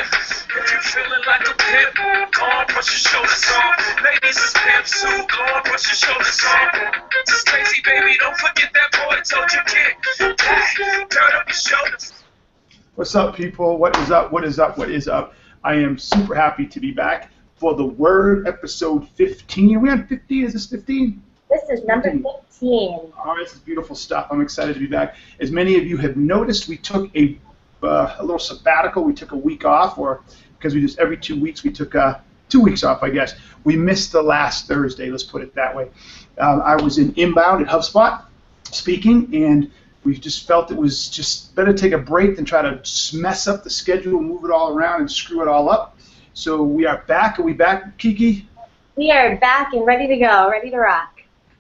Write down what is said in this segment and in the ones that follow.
If you feeling like a pimp, go on, put your shoulders on. Ladies is pimps too, go on, put your shoulders on. Just lazy, baby, don't forget that boy told you kid. Turn up your shoulders. What's up, people? What is up? What is up? What is up? I am super happy to be back for the Word episode 15. Are we on 15? Is this 15? This is number 15. All right, this is beautiful stuff. I'm excited to be back. As many of you have noticed, we took a little sabbatical. We took a week off, or because we just every 2 weeks we took 2 weeks off, I guess. We missed the last Thursday, let's put it that way. I was in Inbound at HubSpot speaking, and we just felt it was just better take a break than try to mess up the schedule, move it all around, and screw it all up. So we are back. Are we back, Kiki? We are back and ready to go, ready to rock.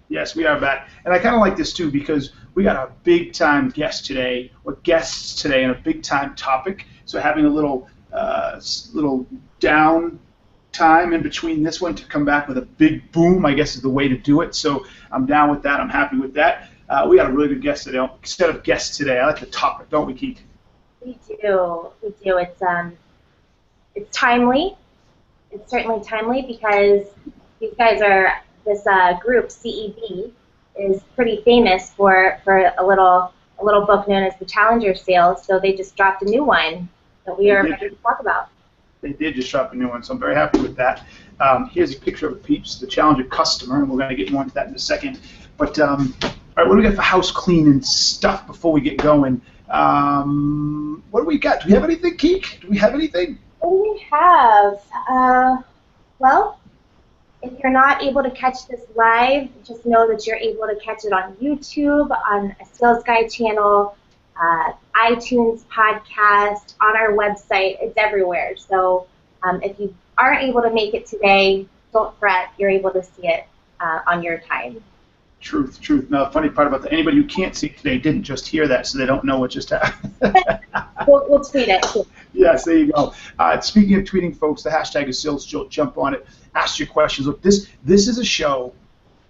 Yes, we are back. And I kind of like this, too, because we got a big-time guest today, or guests today, and a big-time topic. So having a little down time in between this one to come back with a big boom, I guess, is the way to do it. So I'm down with that. I'm happy with that. We got a really good guest today. Instead of guests today, I like the topic, don't we, Keith? We do. We do. It's timely. It's certainly timely because these guys are, this group, CEB, is pretty famous for a little book known as the Challenger Sales, so they just dropped a new one that we are ready to talk about. They did just drop a new one, so I'm very happy with that. Here's a picture of Peeps, the Challenger customer, and we're going to get more into that in a second. But, all right, what do we got for house cleaning stuff before we get going? What do we got? Do we have anything, Keek? Do we have anything? We have, well, if you're not able to catch this live, just know that you're able to catch it on YouTube, on a Sales Guy channel, iTunes podcast, on our website. It's everywhere. So if you aren't able to make it today, don't fret. You're able to see it on your time. Truth, truth. Now, the funny part about that, anybody who can't see today didn't just hear that, so they don't know what just happened. We'll tweet it. Yes, there you go. Speaking of tweeting, folks, the hashtag is SalesJolt. Jump on it. Ask your questions. Look, this is a show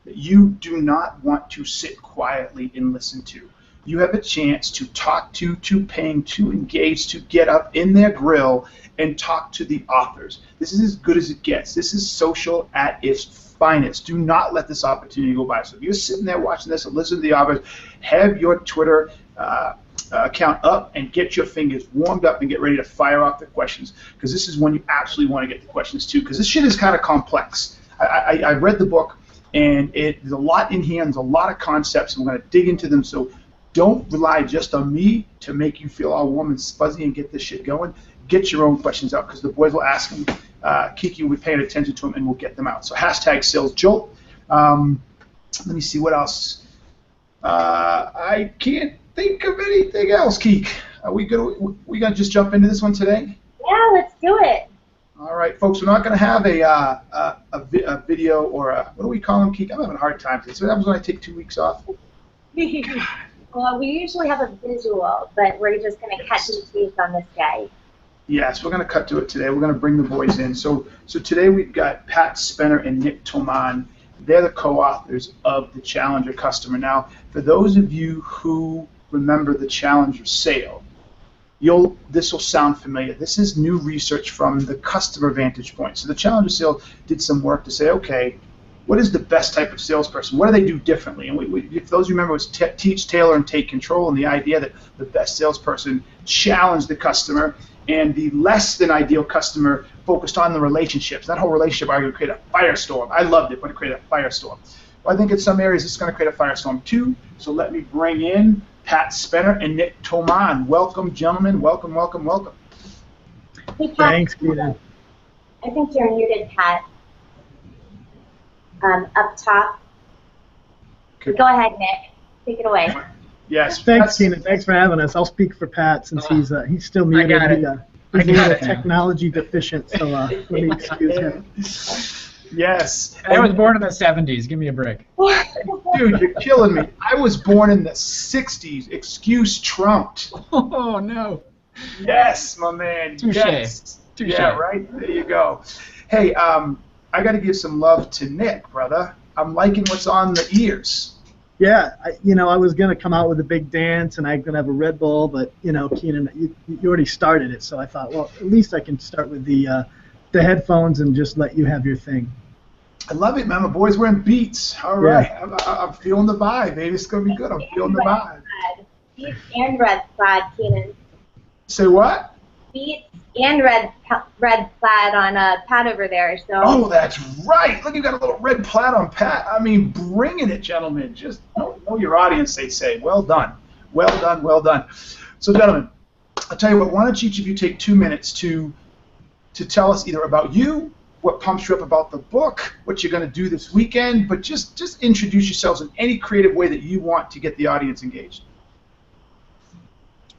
that you do not want to sit quietly and listen to. You have a chance to talk to ping, to engage, to get up in their grill and talk to the authors. This is as good as it gets. This is social at its finest. Do not let this opportunity go by. So if you're sitting there watching this and listening to the authors, have your Twitter account up and get your fingers warmed up and get ready to fire off the questions, because this is when you absolutely want to get the questions too, because this shit is kind of complex. I read the book, and there's a lot in here, and there's a lot of concepts, and we're going to dig into them, so don't rely just on me to make you feel all warm and fuzzy and get this shit going. Get your own questions out, because the boys will ask them. Kiki will be paying attention to them, and we'll get them out. So hashtag SalesJolt. Let me see what else. I can't think of anything else, Keek. Are we gonna just jump into this one today? Yeah, let's do it. All right, folks. We're not gonna have a video or what do we call them, Keek? I'm having a hard time today. So what happens when I take 2 weeks off? Well, we usually have a visual, but we're just gonna cut to the chase on this guy. Yes, we're going to cut to it today. We're going to bring the boys in. So today we've got Pat Spenner and Nick Toman. They're the co-authors of The Challenger Customer. Now, for those of you who remember the Challenger sale, this will sound familiar. This is new research from the customer vantage point. So the Challenger sale did some work to say, okay, what is the best type of salesperson? What do they do differently? And if those of you remember, it was teach, tailor, and take control, and the idea that the best salesperson challenged the customer, and the less than ideal customer focused on the relationships. That whole relationship argument created a firestorm. I loved it, but it created a firestorm. Well, I think in some areas it's going to create a firestorm too. So let me bring in Pat Spenner and Nick Toman. Welcome, gentlemen. Welcome, welcome, welcome. Hey, Pat. Thanks, Keenan. I think you're muted, Pat. Up top. Okay. Go ahead, Nick. Take it away. Yes. Thanks, Keenan. Thanks for having us. I'll speak for Pat since he's still muted. He's a little technology deficient, so let me excuse him. Yes. I was born in the 70s. Give me a break. Dude, you're killing me. I was born in the 60s. Excuse trumped. Oh, no. Yes, my man. Touche. Yes. Touche. Yeah, right? There you go. Hey, I got to give some love to Nick, brother. I'm liking what's on the ears. Yeah, I was going to come out with a big dance, and I'm going to have a Red Bull, but, Keenan, you already started it, so I thought, well, at least I can start with the headphones and just let you have your thing. I love it, man. My boy's wearing Beats. All right. Yeah. I'm feeling the vibe, baby. It's going to be good. I'm feeling the vibe. Beats and red plaid, Keenan. Say what? Beats and red plaid on Pat over there. So. Oh, that's right. Look, you got a little red plaid on Pat. I mean, bringing it, gentlemen. Just know your audience, they say. Well done. Well done, well done. So, gentlemen, I'll tell you what. Why don't each of you take 2 minutes to tell us either about you, what pumps you up about the book, what you're going to do this weekend, but just introduce yourselves in any creative way that you want to get the audience engaged.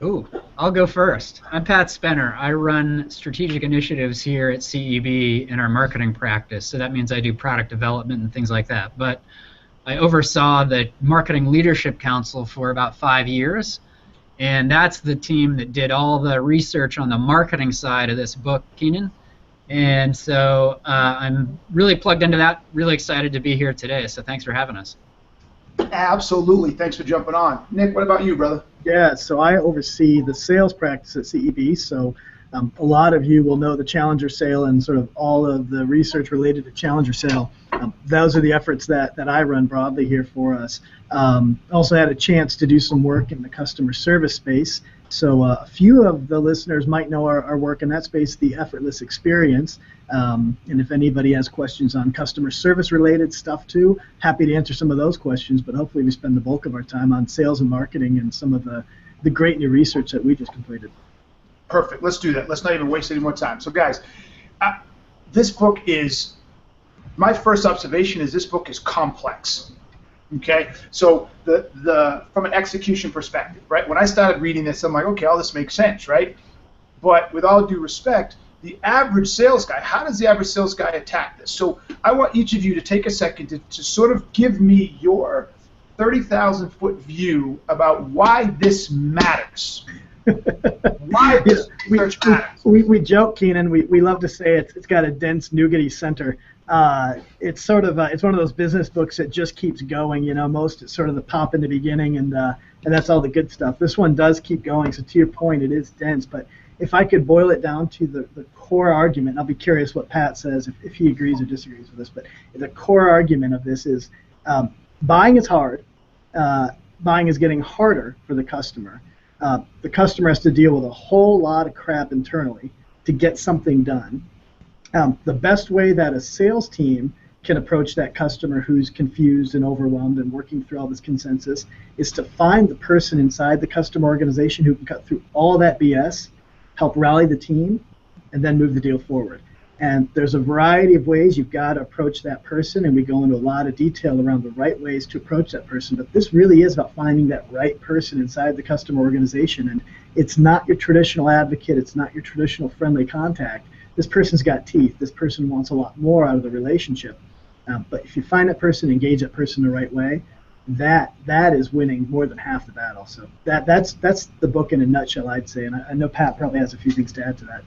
Ooh, I'll go first. I'm Pat Spenner. I run strategic initiatives here at CEB in our marketing practice, so that means I do product development and things like that. But I oversaw the Marketing Leadership Council for about 5 years, and that's the team that did all the research on the marketing side of this book, Keenan. And so I'm really plugged into that, really excited to be here today, so thanks for having us. Absolutely. Thanks for jumping on. Nick, what about you, brother? Yeah, so I oversee the sales practice at CEB, so a lot of you will know the Challenger Sale and sort of all of the research related to Challenger Sale. Those are the efforts that I run broadly here for us. Also had a chance to do some work in the customer service space. So a few of the listeners might know our work in that space, the Effortless Experience. And if anybody has questions on customer service related stuff too, happy to answer some of those questions, but hopefully we spend the bulk of our time on sales and marketing and some of the great new research that we just completed. Perfect. Let's do that. Let's not even waste any more time. So guys, this book is, my first observation is this book is complex. Okay, so from an execution perspective, right? When I started reading this, I'm like, okay, all this makes sense, right? But with all due respect, the average sales guy, how does the average sales guy attack this? So I want each of you to take a second to sort of give me your 30,000-foot view about why this matters. Why this research matters. We joke, Keenan. We love to say it's got a dense nougaty center. It's sort of it's one of those business books that just keeps going. Most it's sort of the pop in the beginning, and that's all the good stuff. This one does keep going. So to your point, it is dense. But if I could boil it down to the core argument, I'll be curious what Pat says if he agrees or disagrees with this. But the core argument of this is buying is hard. Buying is getting harder for the customer. The customer has to deal with a whole lot of crap internally to get something done. The best way that a sales team can approach that customer who's confused and overwhelmed and working through all this consensus is to find the person inside the customer organization who can cut through all that BS, help rally the team, and then move the deal forward. And there's a variety of ways you've got to approach that person, and we go into a lot of detail around the right ways to approach that person. But this really is about finding that right person inside the customer organization. And it's not your traditional advocate. It's not your traditional friendly contact. This person's got teeth. This person wants a lot more out of the relationship. But if you find that person, engage that person the right way, that is winning more than half the battle. So that's the book in a nutshell, I'd say. And I know Pat probably has a few things to add to that.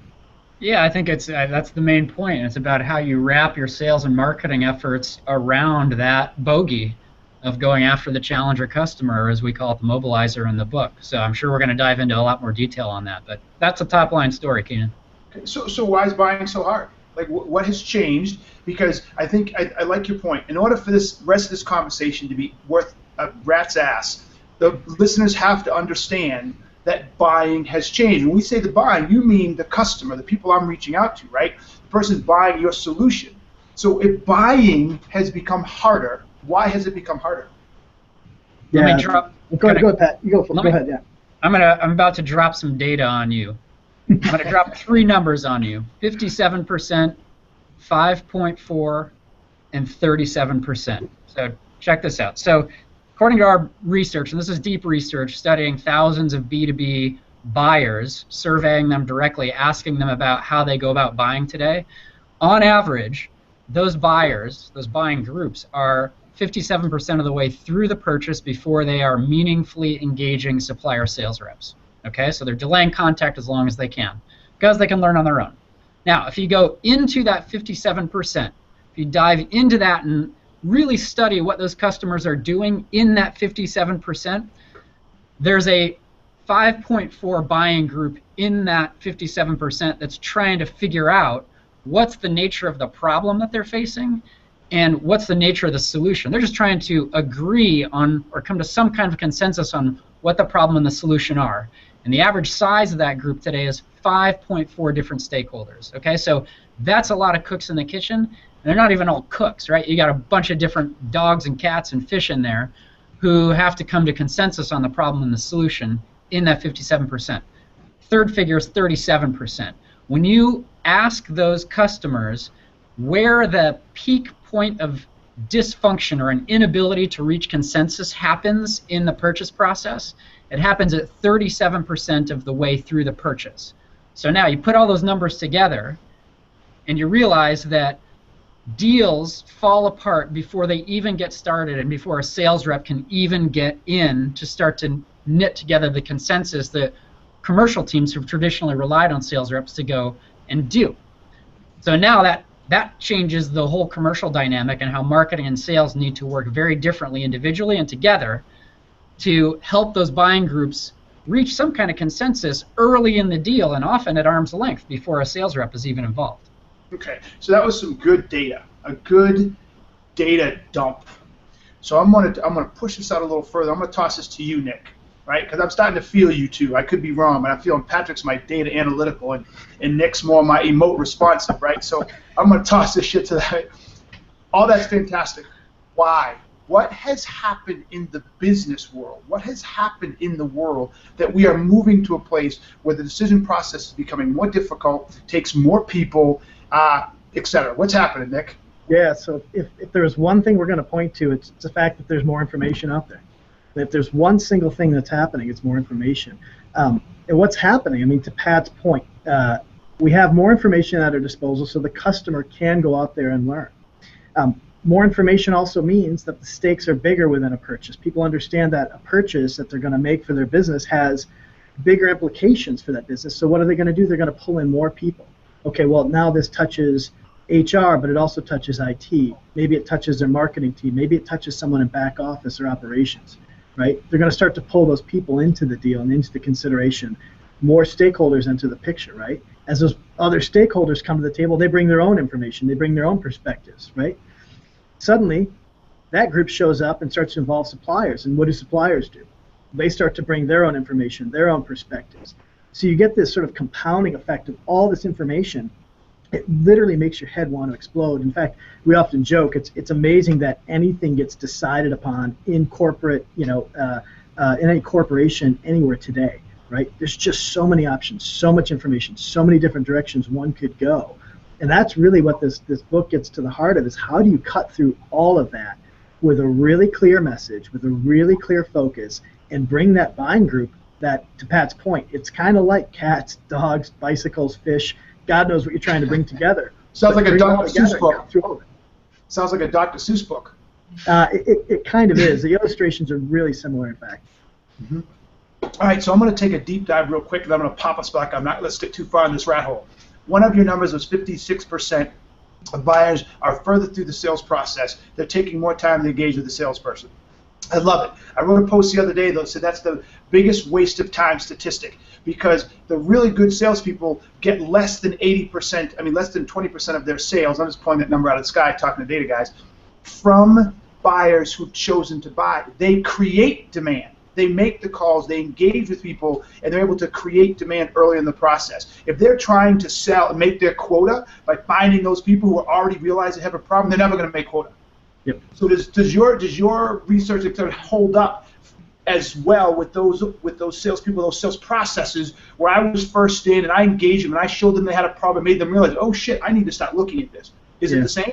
Yeah, I think that's the main point. It's about how you wrap your sales and marketing efforts around that bogey of going after the challenger customer, as we call it, the mobilizer in the book. So I'm sure we're going to dive into a lot more detail on that. But that's a top-line story, Keenan. Okay, so why is buying so hard? Like, what has changed? Because I think I like your point. In order for this rest of this conversation to be worth a rat's ass, the listeners have to understand that buying has changed. When we say the buying, you mean the customer, the people I'm reaching out to, right? The person's buying your solution. So if buying has become harder, why has it become harder? Yeah. Let me drop. Go ahead, Pat. You go ahead. Yeah. I'm about to drop some data on you. I'm going to drop 3 numbers on you: 57%, 5.4, and 37%. So check this out. So according to our research, and this is deep research, studying thousands of B2B buyers, surveying them directly, asking them about how they go about buying today, on average, those buyers, those buying groups, are 57% of the way through the purchase before they are meaningfully engaging supplier sales reps. Okay, so they're delaying contact as long as they can, because they can learn on their own. Now, if you go into that 57%, if you dive into that and really study what those customers are doing in that 57%, there's a 5.4 buying group in that 57% that's trying to figure out what's the nature of the problem that they're facing and what's the nature of the solution. They're just trying to agree on or come to some kind of consensus on what the problem and the solution are. And the average size of that group today is 5.4 different stakeholders. Okay, so that's a lot of cooks in the kitchen. And they're not even all cooks, right? You got a bunch of different dogs and cats and fish in there who have to come to consensus on the problem and the solution in that 57%. Third figure is 37%. When you ask those customers where the peak point of dysfunction or an inability to reach consensus happens in the purchase process, it happens at 37% of the way through the purchase. So now you put all those numbers together and you realize that deals fall apart before they even get started and before a sales rep can even get in to start to knit together the consensus that commercial teams have traditionally relied on sales reps to go and do. So now that changes the whole commercial dynamic and how marketing and sales need to work very differently individually and together to help those buying groups reach some kind of consensus early in the deal and often at arm's length before a sales rep is even involved. Okay, so that was some good data, a good data dump. So I'm gonna push this out a little further. I'm gonna toss this to you, Nick, right? Because I'm starting to feel you too. I could be wrong, but I'm feeling Patrick's my data analytical and Nick's more my emote responsive, right? So I'm gonna toss this shit to that. All that's fantastic. Why? What has happened in the business world? What has happened in the world that we are moving to a place where the decision process is becoming more difficult, takes more people, etc.? What's happening, Nick? Yeah, so if there's one thing we're going to point to, it's the fact that there's more information out there. If there's one single thing that's happening, it's more information. And what's happening, I mean, to Pat's point, we have more information at our disposal so the customer can go out there and learn. More information also means that the stakes are bigger within a purchase. People understand that a purchase that they're going to make for their business has bigger implications for that business. So what are they going to do? They're going to pull in more people. Okay, well, now this touches HR, but it also touches IT. Maybe it touches their marketing team. Maybe it touches someone in back office or operations, right? They're going to start to pull those people into the deal and into the consideration. More stakeholders into the picture, right? As those other stakeholders come to the table, they bring their own information. They bring their own perspectives, right? Suddenly, that group shows up and starts to involve suppliers. And what do suppliers do? They start to bring their own information, their own perspectives. So you get this sort of compounding effect of all this information. It literally makes your head want to explode. In fact, we often joke it's amazing that anything gets decided upon in corporate, in any corporation anywhere today, right? There's just so many options, so much information, so many different directions one could go. And that's really what this book gets to the heart of, is how do you cut through all of that with a really clear message, with a really clear focus, and bring that buying group that, to Pat's point, it's kind of like cats, dogs, bicycles, fish. God knows what you're trying to bring together. Sounds like a Dr. Seuss book. Sounds like a Dr. Seuss book. It kind of is. The illustrations are really similar, in fact. Mm-hmm. All right, so I'm going to take a deep dive real quick, and I'm going to pop us back. Let's stick too far in this rat hole. One of your numbers was 56% of buyers are further through the sales process. They're taking more time to engage with the salesperson. I love it. I wrote a post the other day, though, said that's the biggest waste of time statistic, because the really good salespeople get less than 80%, less than 20% of their sales, I'm just pulling that number out of the sky, talking to data guys, from buyers who've chosen to buy. They create demand. They make the calls, they engage with people, and they're able to create demand early in the process. If they're trying to sell and make their quota by finding those people who already realize they have a problem, they're never going to make quota. Yep. So does your research hold up as well with those salespeople, those sales processes where I was first in and I engaged them and I showed them they had a problem, made them realize, oh shit, I need to start looking at this. Is it the same?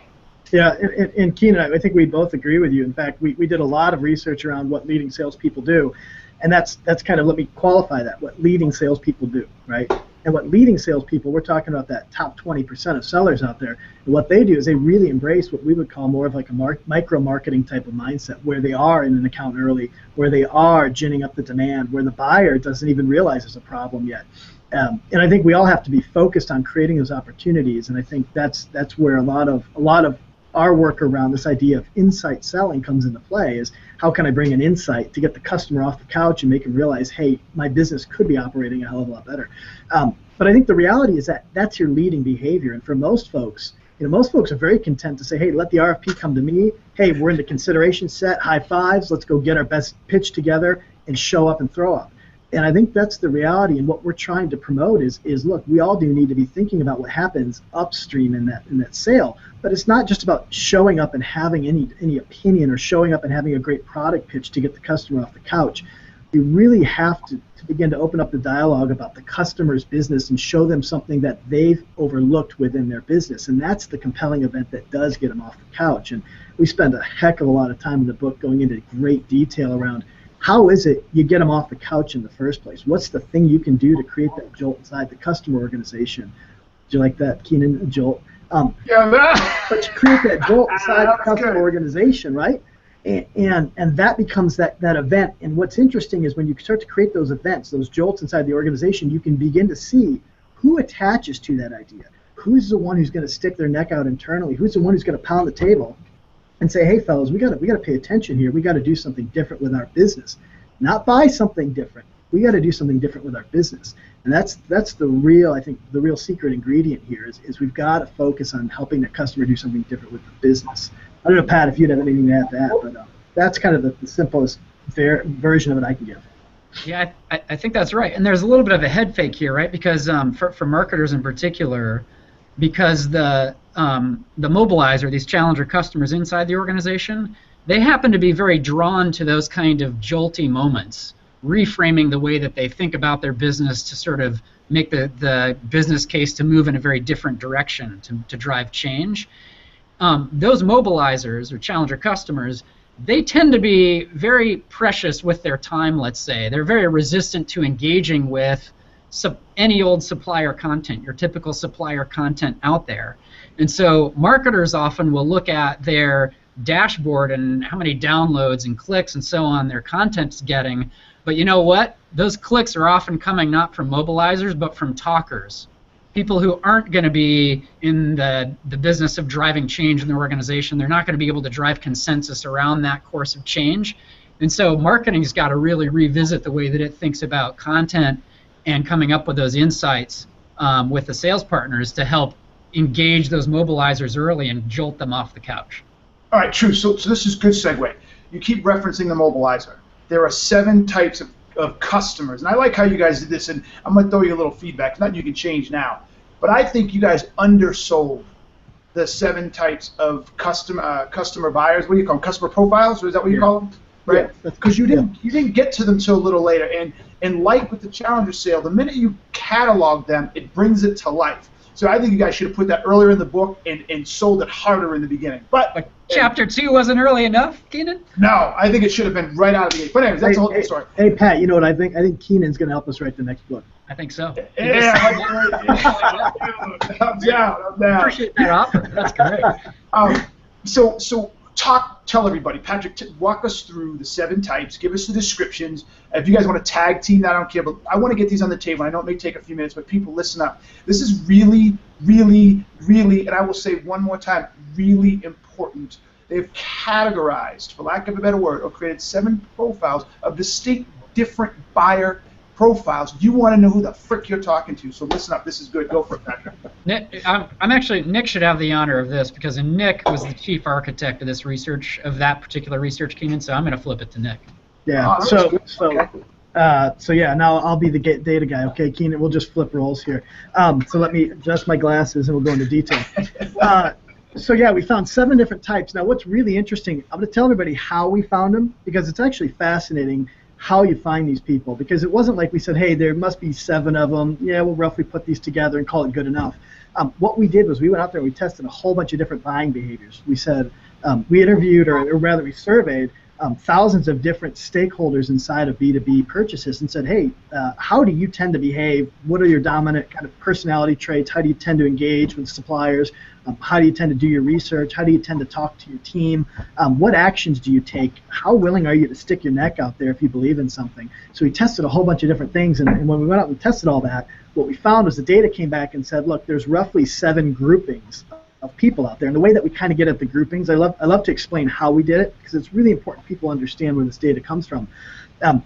Yeah, and Keenan, I think we both agree with you. In fact, we did a lot of research around what leading salespeople do, and that's kind of, let me qualify that, what leading salespeople do, right? And what leading salespeople, we're talking about that top 20% of sellers out there, and what they do is they really embrace what we would call more of like a micro-marketing type of mindset, where they are in an account early, where they are ginning up the demand, where the buyer doesn't even realize there's a problem yet. And I think we all have to be focused on creating those opportunities, and I think that's where a lot of our workaround, this idea of insight selling comes into play. Is how can I bring an insight to get the customer off the couch and make them realize, hey, my business could be operating a hell of a lot better. But I think the reality is that that's your leading behavior, and for most folks, most folks are very content to say, hey, let the RFP come to me. Hey, we're in the consideration set, high fives, let's go get our best pitch together and show up and throw up. And I think that's the reality, and what we're trying to promote is look, we all do need to be thinking about what happens upstream in that sale. But it's not just about showing up and having any opinion or showing up and having a great product pitch to get the customer off the couch. You really have to begin to open up the dialogue about the customer's business and show them something that they've overlooked within their business. And that's the compelling event that does get them off the couch. And we spend a heck of a lot of time in the book going into great detail around how is it you get them off the couch in the first place? What's the thing you can do to create that jolt inside the customer organization? Do you like that, Keenan, a jolt? But you create that jolt inside the customer organization, right? And that becomes that event. And what's interesting is when you start to create those events, those jolts inside the organization, you can begin to see who attaches to that idea. Who's the one who's going to stick their neck out internally? Who's the one who's going to pound the table and say, hey, fellas, we got to pay attention here. We got to do something different with our business. Not buy something different. We got to do something different with our business. And that's the real, I think, the real secret ingredient here is we've got to focus on helping the customer do something different with the business. I don't know, Pat, if you'd have anything to add to that, but that's kind of the simplest version of it I can give. Yeah, I think that's right. And there's a little bit of a head fake here, right? Because for marketers in particular, because the mobilizer, these challenger customers inside the organization, they happen to be very drawn to those kind of jolty moments, reframing the way that they think about their business to sort of make the business case to move in a very different direction to drive change. Those mobilizers or challenger customers, they tend to be very precious with their time, let's say. They're very resistant to engaging with any old supplier content, your typical supplier content out there. And so marketers often will look at their dashboard and how many downloads and clicks and so on their content's getting. But you know what? Those clicks are often coming not from mobilizers, but from talkers. People who aren't going to be in the business of driving change in their organization. They're not going to be able to drive consensus around that course of change. And so marketing's got to really revisit the way that it thinks about content and coming up with those insights with the sales partners to help engage those mobilizers early and jolt them off the couch. All right, true. So this is a good segue. You keep referencing the mobilizer. There are 7 types of customers, and I like how you guys did this, and I'm going to throw you a little feedback. It's not you can change now, but I think you guys undersold the 7 types of customer buyers. What do you call them? Customer profiles, or is that what you call them? Right? Because you didn't get to them till a little later, and like with the Challenger sale, the minute you catalog them, it brings it to life. So I think you guys should have put that earlier in the book and sold it harder in the beginning. But Chapter 2 wasn't early enough, Keenan? No, I think it should have been right out of the gate. But anyways, that's the whole story. Hey, Pat, you know what I think? I think Keenan's going to help us write the next book. I think so. Yeah. I'm down. I appreciate that offer. That's great. So tell everybody, Patrick, walk us through the 7 types. Give us the descriptions. If you guys want to tag team that, I don't care. But I want to get these on the table. I know it may take a few minutes, but people, listen up. This is really, really, really, and I will say one more time, really important. They've categorized, for lack of a better word, or created 7 profiles of distinct, different buyer profiles. You want to know who the frick you're talking to, so listen up. This is good. Go for it, Patrick. Nick should have the honor of this because Nick was the chief architect of this research, of that particular research, Keenan. So I'm going to flip it to Nick. Yeah. So yeah. Now I'll be the data guy. Okay, Keenan. We'll just flip roles here. So let me adjust my glasses and we'll go into detail. So yeah, we found 7 different types. Now what's really interesting, I'm going to tell everybody how we found them because it's actually fascinating how you find these people, because it wasn't like we said, hey, there must be 7 of them. Yeah, we'll roughly put these together and call it good enough. What we did was we went out there and we tested a whole bunch of different buying behaviors. We said, we interviewed, or rather we surveyed, thousands of different stakeholders inside of B2B purchases and said, hey, how do you tend to behave? What are your dominant kind of personality traits? How do you tend to engage with suppliers? How do you tend to do your research? How do you tend to talk to your team? What actions do you take? How willing are you to stick your neck out there if you believe in something? So we tested a whole bunch of different things, and when we went out and tested all that, what we found was the data came back and said, look, there's roughly 7 groupings of people out there. And the way that we kind of get at the groupings, I love to explain how we did it, because it's really important people understand where this data comes from.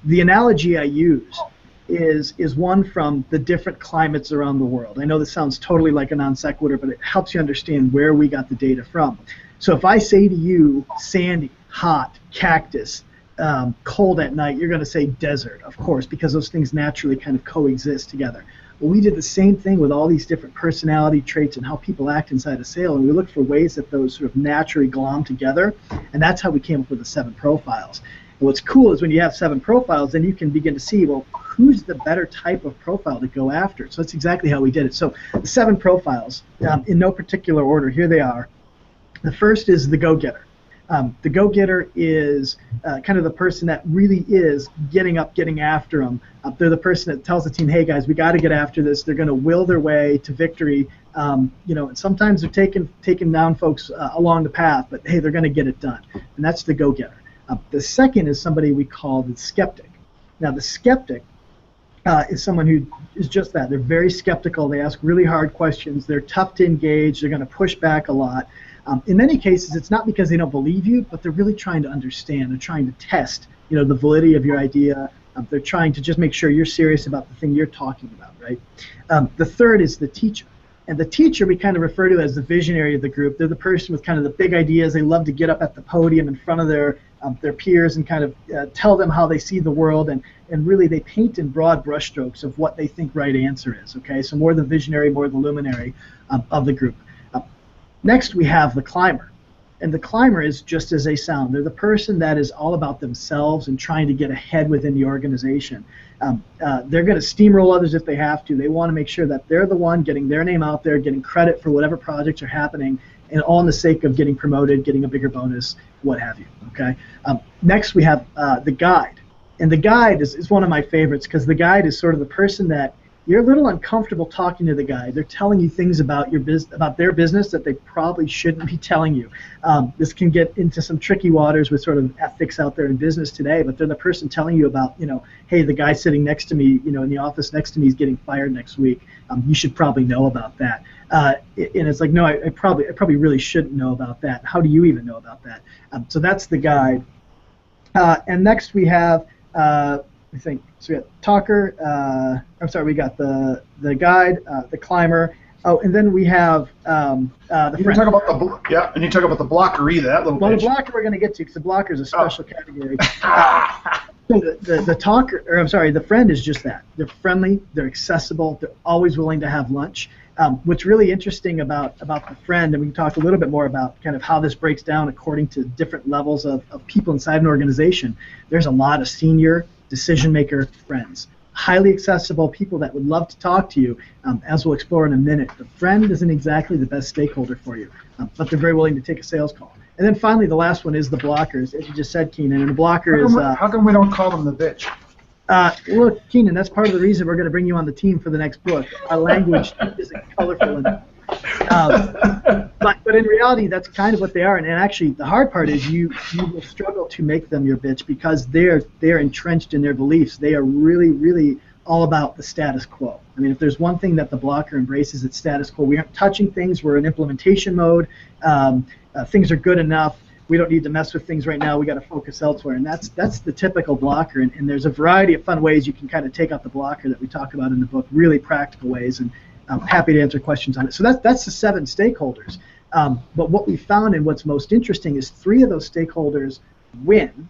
The analogy I use is one from the different climates around the world. I know this sounds totally like a non sequitur, but it helps you understand where we got the data from. So if I say to you, sandy, hot, cactus, cold at night, you're going to say desert, of course, because those things naturally kind of coexist together. Well, we did the same thing with all these different personality traits and how people act inside a sale, and we looked for ways that those sort of naturally glom together, and that's how we came up with the 7 profiles. And what's cool is when you have 7 profiles, then you can begin to see, well, who's the better type of profile to go after? So that's exactly how we did it. So the 7 profiles, in no particular order, here they are. The first is the go-getter. The go-getter is kind of the person that really is getting up, getting after them. They're the person that tells the team, hey guys, we got to get after this. They're going to will their way to victory. And sometimes they're taking down folks along the path, but hey, they're going to get it done. And that's the go-getter. The second is somebody we call the skeptic. Now the skeptic is someone who is just that. They're very skeptical. They ask really hard questions. They're tough to engage. They're going to push back a lot. In many cases, it's not because they don't believe you, but they're really trying to understand. They're trying to test, the validity of your idea. They're trying to just make sure you're serious about the thing you're talking about, right? The third is the teacher. And the teacher we kind of refer to as the visionary of the group. They're the person with kind of the big ideas. They love to get up at the podium in front of their peers and kind of tell them how they see the world, and really they paint in broad brushstrokes of what they think right answer is, okay? So more the visionary, more the luminary of the group. Next, we have the climber. And the climber is just as they sound. They're the person that is all about themselves and trying to get ahead within the organization. They're going to steamroll others if they have to. They want to make sure that they're the one getting their name out there, getting credit for whatever projects are happening, and all in the sake of getting promoted, getting a bigger bonus, what have you. Okay. Next, we have the guide. And the guide is one of my favorites, because the guide is sort of the person that you're a little uncomfortable talking to the guy. They're telling you things about their business that they probably shouldn't be telling you. This can get into some tricky waters with sort of ethics out there in business today, but they're the person telling you about, hey, the guy sitting next to me, in the office next to me is getting fired next week. You should probably know about that. And it's like, no, I probably really shouldn't know about that. How do you even know about that? So that's the guide. And next we have, I think, so we got talker, we got the guide, the climber. Oh, and then we have the friend. You talk about and you talk about the blocker either, that little bitch. The blocker we're going to get to, because the blocker is a special category. So the talker, the friend is just that. They're friendly, they're accessible, they're always willing to have lunch. What's really interesting about the friend, and we can talk a little bit more about kind of how this breaks down according to different levels of people inside an organization. There's a lot of senior decision-maker friends, highly accessible people that would love to talk to you, as we'll explore in a minute. The friend isn't exactly the best stakeholder for you, but they're very willing to take a sales call. And then finally, the last one is the blockers, as you just said, Keenan. And the blocker is... How come we don't call them the bitch? Look, Keenan, that's part of the reason we're going to bring you on the team for the next book. Our language isn't colorful enough. But in reality, that's kind of what they are. And actually, the hard part is you will struggle to make them your bitch, because they're entrenched in their beliefs. They are really, really all about the status quo. I mean, if there's one thing that the blocker embraces, it's status quo. We aren't touching things. We're in implementation mode. Things are good enough. We don't need to mess with things right now. We got to focus elsewhere, and that's the typical blocker. And there's a variety of fun ways you can kind of take out the blocker that we talk about in the book, really practical ways, and I'm happy to answer questions on it. So that's the 7 stakeholders. But what we found, and what's most interesting, is 3 of those stakeholders win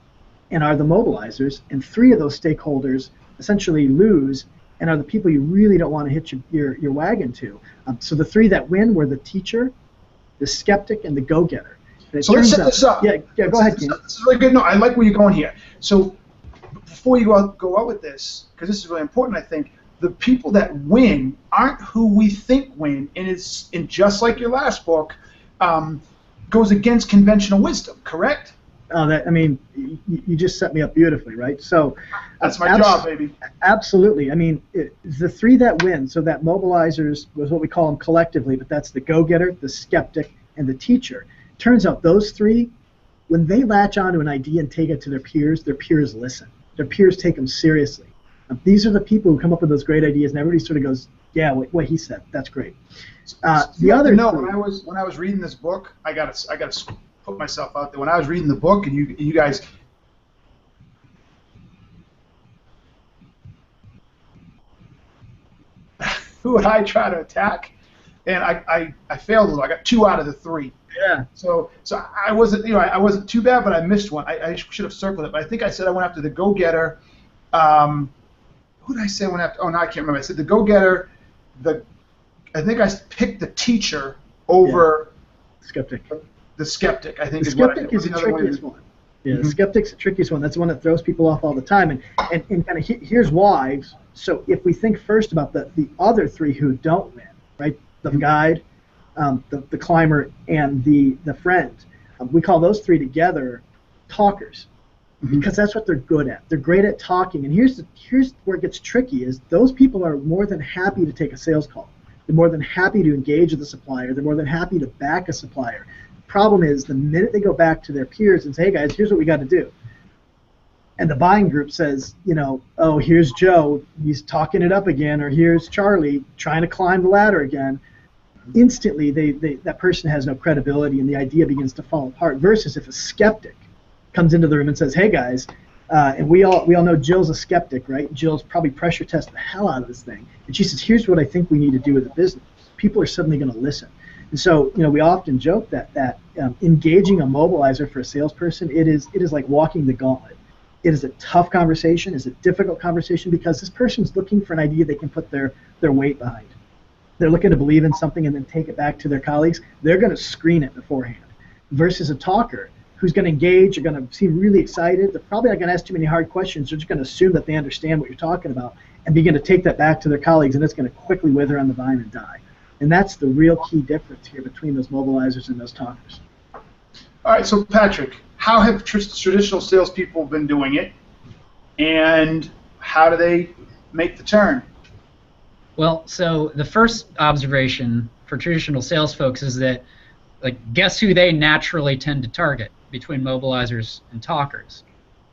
and are the mobilizers, and 3 of those stakeholders essentially lose and are the people you really don't want to hitch your wagon to. So the 3 that win were the teacher, the skeptic, and the go-getter. So let's set this up. Yeah, go ahead, Keenan. This is really good. No, I like where you're going here. So before you go out with this, because this is really important, I think, the people that win aren't who we think win, and just like your last book, goes against conventional wisdom, correct? You just set me up beautifully, right? So that's my job, baby. Absolutely. I mean, the 3 that win, so that mobilizers was what we call them collectively, but that's the go-getter, the skeptic, and the teacher. Turns out those 3, when they latch onto an idea and take it to their peers listen. Their peers take them seriously. These are the people who come up with those great ideas, and everybody sort of goes, Yeah, what he said. That's great. The other no, when I was reading this book, I got to put myself out there. When I was reading the book, and you guys. Who would I try to attack? And I failed. I got 2 out of the 3. Yeah. So I wasn't I wasn't too bad, but I missed one. I should have circled it, but I think I said I went after the go-getter. Who did I say I went after? Oh no, I can't remember. I said the go-getter. I think I picked the teacher over skeptic. The skeptic. I think the skeptic is the trickiest one. Yeah, the skeptic's the trickiest one. That's the one that throws people off all the time. And kind of here's why. So if we think first about the other 3 who don't win, right? The guide, the climber, and the friend. We call those 3 together talkers, because that's what they're good at. They're great at talking. And here's where it gets tricky: is those people are more than happy to take a sales call. They're more than happy to engage with the supplier. They're more than happy to back a supplier. The problem is the minute they go back to their peers and say, hey guys, here's what we got to do, and the buying group says, oh, here's Joe, he's talking it up again, or here's Charlie trying to climb the ladder again, instantly that person has no credibility, and the idea begins to fall apart. Versus if a skeptic comes into the room and says, hey guys, and we all know Jill's a skeptic, right? Jill's probably pressure test the hell out of this thing, and she says, here's what I think we need to do with the business. People are suddenly going to listen. And so, we often joke that engaging a mobilizer for a salesperson, it is like walking the gauntlet. It is a tough conversation. It's a difficult conversation because this person's looking for an idea they can put their weight behind. They're looking to believe in something and then take it back to their colleagues. They're going to screen it beforehand. Versus a talker who's going to engage, are going to seem really excited. They're probably not going to ask too many hard questions. They're just going to assume that they understand what you're talking about and begin to take that back to their colleagues, and it's going to quickly wither on the vine and die. And that's the real key difference here between those mobilizers and those talkers. All right, so Patrick, how have traditional salespeople been doing it, and how do they make the turn? Well, so the first observation for traditional sales folks is that, guess who they naturally tend to target between mobilizers and talkers?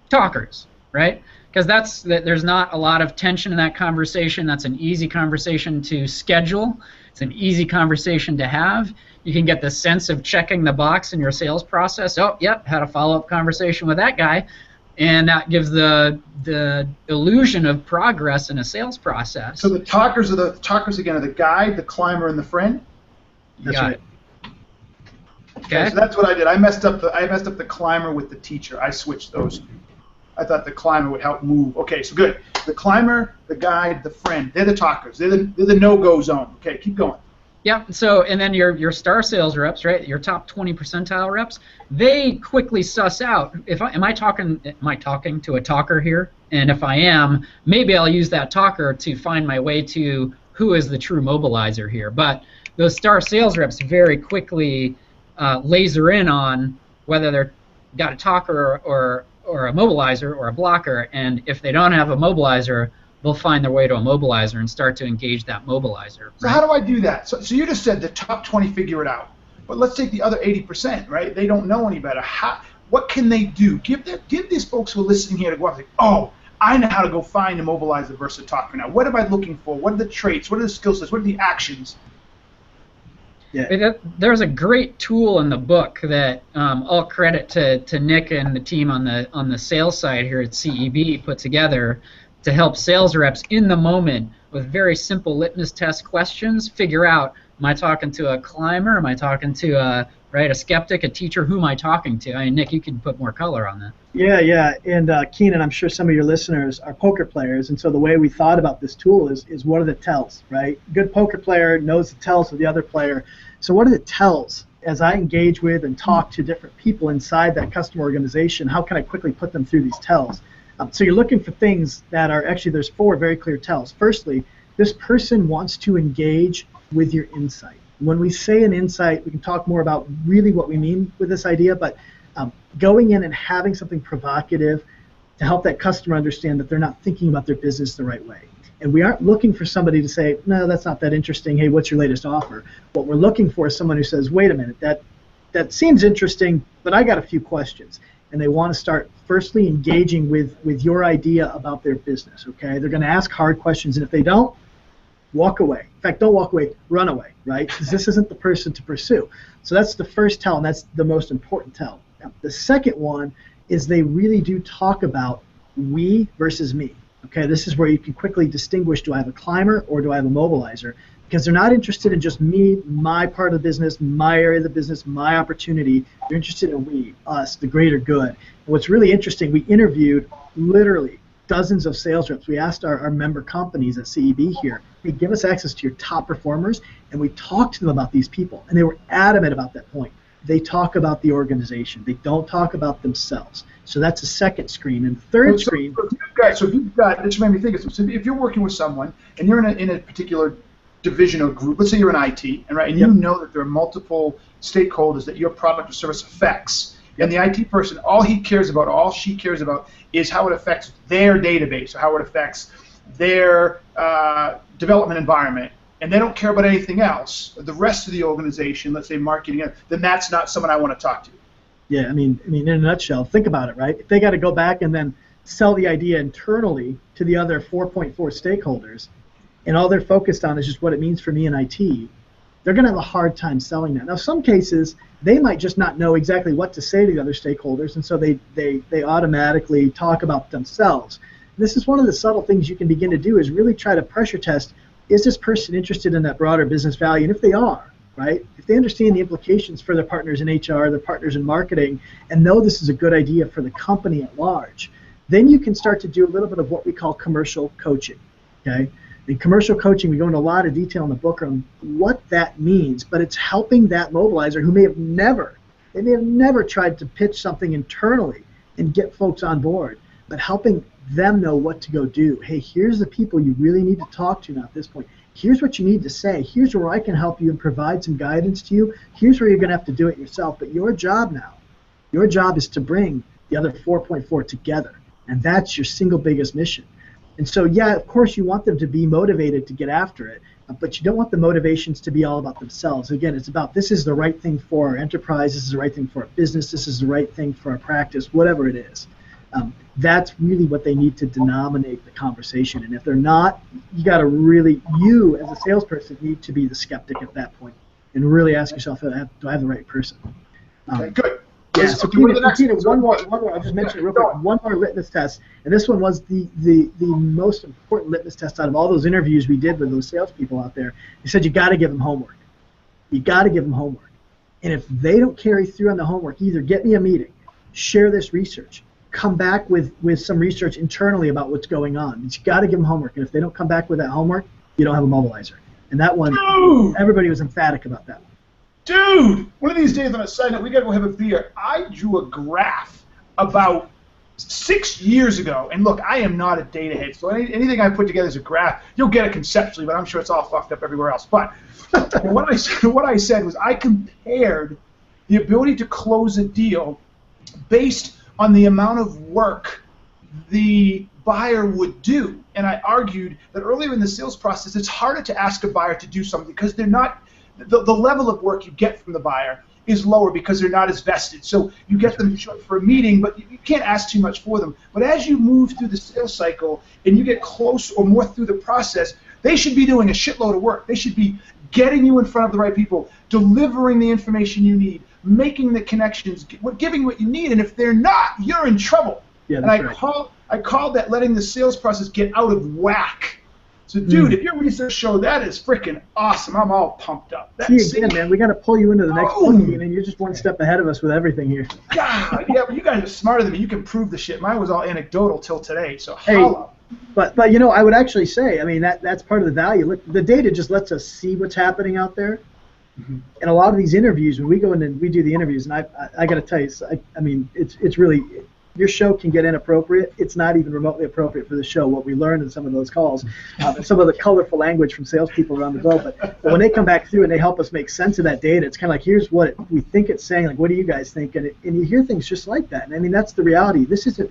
Talkers, right? Because there's not a lot of tension in that conversation. That's an easy conversation to schedule. It's an easy conversation to have. You can get the sense of checking the box in your sales process. Oh, yep, had a follow-up conversation with that guy. And that gives the illusion of progress in a sales process. So the talkers again are the guide, the climber, and the friend? That's right. Okay, so that's what I did. I messed up the climber with the teacher. I switched those two. I thought the climber would help move. Okay, so good. The climber, the guide, the friend, they're the talkers. They're the no-go zone. Okay, keep going. Yeah, so and then your star sales reps, right? Your top 20 percentile reps, they quickly suss out am I talking to a talker here? And if I am, maybe I'll use that talker to find my way to who is the true mobilizer here. But those star sales reps very quickly laser in on whether they're got a talker or a mobilizer or a blocker, and if they don't have a mobilizer, they'll find their way to a mobilizer and start to engage that mobilizer. Right? So how do I do that? So you just said the top 20 figure it out, but let's take the other 80%, right? They don't know any better. What can they do? Give these folks who are listening here to go out and say, oh, I know how to go find a mobilizer versus a talker now. What am I looking for? What are the traits? What are the skill sets? What are the actions? Yeah. There's a great tool in the book that all credit to Nick and the team on the sales side here at CEB put together to help sales reps in the moment with very simple litmus test questions figure out, am I talking to a climber? Am I talking to a skeptic, a teacher? Who am I talking to? I mean, Nick, you can put more color on that. Yeah, and Keenan, I'm sure some of your listeners are poker players, and so the way we thought about this tool is what are the tells, right? Good poker player knows the tells of the other player. So what are the tells as I engage with and talk to different people inside that customer organization? How can I quickly put them through these tells? So you're looking for things that are actually, there's 4 very clear tells. Firstly, this person wants to engage with your insight. When we say an insight, we can talk more about really what we mean with this idea, but going in and having something provocative to help that customer understand that they're not thinking about their business the right way. And we aren't looking for somebody to say, no, that's not that interesting, hey, what's your latest offer? What we're looking for is someone who says, wait a minute, that seems interesting, but I got a few questions. And they want to start firstly engaging with your idea about their business, okay? They're going to ask hard questions, and if they don't, walk away. In fact, don't walk away, run away, right? Because this isn't the person to pursue. So that's the first tell, and that's the most important tell. Now, the second one is they really do talk about we versus me. Okay, this is where you can quickly distinguish, do I have a climber or do I have a mobilizer? Because they're not interested in just me, my part of the business, my area of the business, my opportunity. They're interested in we, us, the greater good. And what's really interesting, we interviewed literally dozens of sales reps. We asked our member companies at CEB here, hey, give us access to your top performers, and we talked to them about these people, and they were adamant about that point. They talk about the organization. They don't talk about themselves. So that's a second screen. And the third screen. So if you've got, this made me think of something. So if you're working with someone and you're in a particular division or group, let's say you're in IT, and you know that there are multiple stakeholders that your product or service affects, and the IT person, all he cares about, all she cares about, is how it affects their database or how it affects their development environment, and they don't care about anything else, the rest of the organization, let's say marketing, then that's not someone I want to talk to. Yeah, I mean, in a nutshell, think about it, right? If they got to go back and then sell the idea internally to the other 4.4 stakeholders, and all they're focused on is just what it means for me in IT, they're going to have a hard time selling that. Now, some cases, they might just not know exactly what to say to the other stakeholders, and so they automatically talk about themselves. This is one of the subtle things you can begin to do, is really try to pressure test, is this person interested in that broader business value? And if they are, right, if they understand the implications for their partners in HR, their partners in marketing, and know this is a good idea for the company at large, then you can start to do a little bit of what we call commercial coaching, okay? In commercial coaching, we go into a lot of detail in the book on what that means, but it's helping that mobilizer who may have never tried to pitch something internally and get folks on board, but helping them know what to go do. Hey, here's the people you really need to talk to now at this point. Here's what you need to say. Here's where I can help you and provide some guidance to you. Here's where you're going to have to do it yourself. But your job now, your job is to bring the other 4.4 together, and that's your single biggest mission. And so, yeah, of course, you want them to be motivated to get after it, but you don't want the motivations to be all about themselves. Again, it's about, this is the right thing for our enterprise, this is the right thing for our business, this is the right thing for our practice, whatever it is. That's really what they need to denominate the conversation. And if they're not, you got to really, you as a salesperson need to be the skeptic at that point and really ask yourself, do I have the right person? Okay, good. Yeah, so Keenan, one more, I'll just mention it real quick, one more litmus test, and this one was the most important litmus test out of all those interviews we did with those salespeople out there. They said you got to give them homework. You got to give them homework. And if they don't carry through on the homework, either get me a meeting, share this research, come back with some research internally about what's going on. You got to give them homework, and if they don't come back with that homework, you don't have a mobilizer. And that one, everybody was emphatic about that one. Dude, one of these days on a side note, we got to go have a beer. I drew a graph about 6 years ago, and look, I am not a data head, so anything I put together is a graph. You'll get it conceptually, but I'm sure it's all fucked up everywhere else. But what I said was I compared the ability to close a deal based on the amount of work the buyer would do. And I argued that earlier in the sales process, it's harder to ask a buyer to do something because they're not, the level of work you get from the buyer is lower because they're not as vested. So you get them for a meeting, but you can't ask too much for them. But as you move through the sales cycle and you get close or more through the process, they should be doing a shitload of work. They should be getting you in front of the right people, delivering the information you need, making the connections, giving what you need. And if they're not, you're in trouble. Yeah, and I call that letting the sales process get out of whack. So, dude, if your research show that is freaking awesome, I'm all pumped up. See, again, man, we got to pull you into the next one, and you're just one step ahead of us with everything here. God, yeah, but you guys are smarter than me. You can prove the shit. Mine was all anecdotal till today, so But you know, I would actually say, I mean, that's part of the value. Look, the data just lets us see what's happening out there. Mm-hmm. And a lot of these interviews, when we go in and we do the interviews, and I got to tell you, I mean, it's really, your show can get inappropriate. It's not even remotely appropriate for the show, what we learned in some of those calls, and some of the colorful language from salespeople around the globe. But when they come back through and they help us make sense of that data, it's kind of like, here's what we think it's saying, like, what do you guys think? And you hear things just like that. And I mean, that's the reality. This isn't,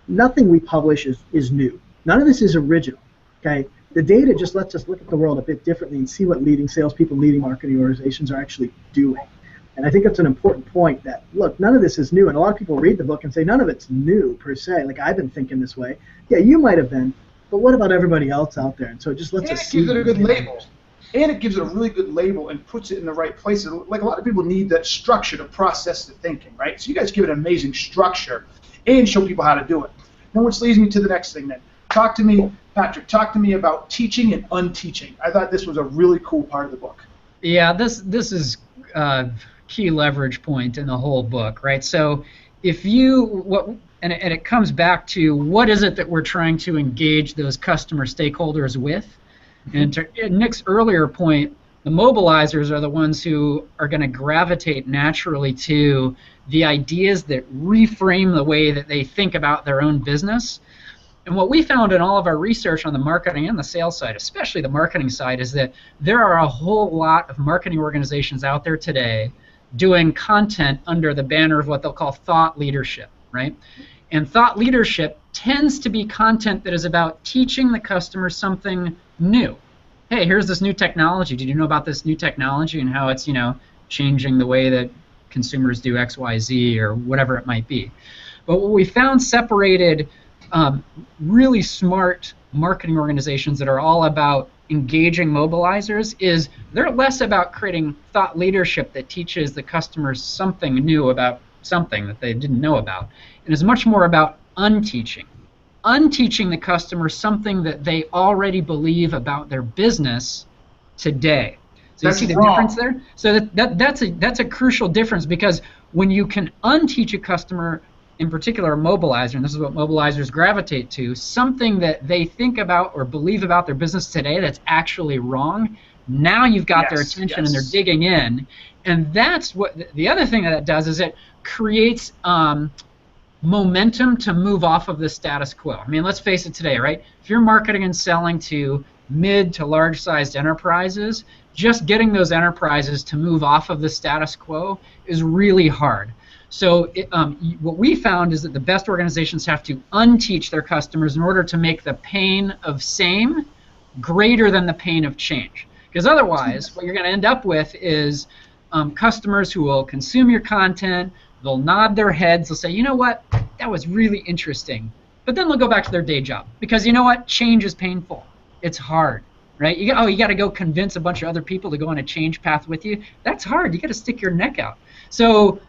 nothing we publish is new. None of this is original, okay? The data just lets us look at the world a bit differently and see what leading salespeople, leading marketing organizations are actually doing. And I think that's an important point that, look, none of this is new. And a lot of people read the book and say, none of it's new per se. Like, I've been thinking this way. Yeah, you might have been. but what about everybody else out there? And so it just lets And us it see. gives it a good label. And it gives it a really good label and puts it in the right place. Like a lot of people need that structure to process the thinking, right? So you guys give it an amazing structure and show people how to do it. Now, which leads me to the next thing then. Talk to me, Patrick, talk to me about teaching and unteaching. I thought this was a really cool part of the book. Yeah, this is a key leverage point in the whole book, right? So if you, and it comes back to what is it that we're trying to engage those customer stakeholders with? And to Nick's earlier point, the mobilizers are the ones who are going to gravitate naturally to the ideas that reframe the way that they think about their own business. And what we found in all of our research on the marketing and the sales side, especially the marketing side, is that there are a whole lot of marketing organizations out there today doing content under the banner of what they'll call thought leadership, right? And thought leadership tends to be content that is about teaching the customer something new. Hey, here's this new technology. Did you know about this new technology and how it's, changing the way that consumers do X, Y, Z, or whatever it might be? But what we found separated really smart marketing organizations that are all about engaging mobilizers is they're less about creating thought leadership that teaches the customers something new about something that they didn't know about, and is much more about unteaching the customer something that they already believe about their business today. So you see the difference there? So that's a crucial difference, because when you can unteach a customer, in particular a mobilizer, and this is what mobilizers gravitate to, something that they think about or believe about their business today that's actually wrong, now you've got their attention and they're digging in. And that's what the other thing that it does is it creates momentum to move off of the status quo. I mean, let's face it today, right? If you're marketing and selling to mid to large-sized enterprises, just getting those enterprises to move off of the status quo is really hard. So what we found is that the best organizations have to unteach their customers in order to make the pain of same greater than the pain of change. Because otherwise, what you're going to end up with is customers who will consume your content, they'll nod their heads, they'll say, you know what, that was really interesting. But then they'll go back to their day job. Because you know what, change is painful. It's hard, right? You got to go convince a bunch of other people to go on a change path with you. That's hard. You got to stick your neck out. So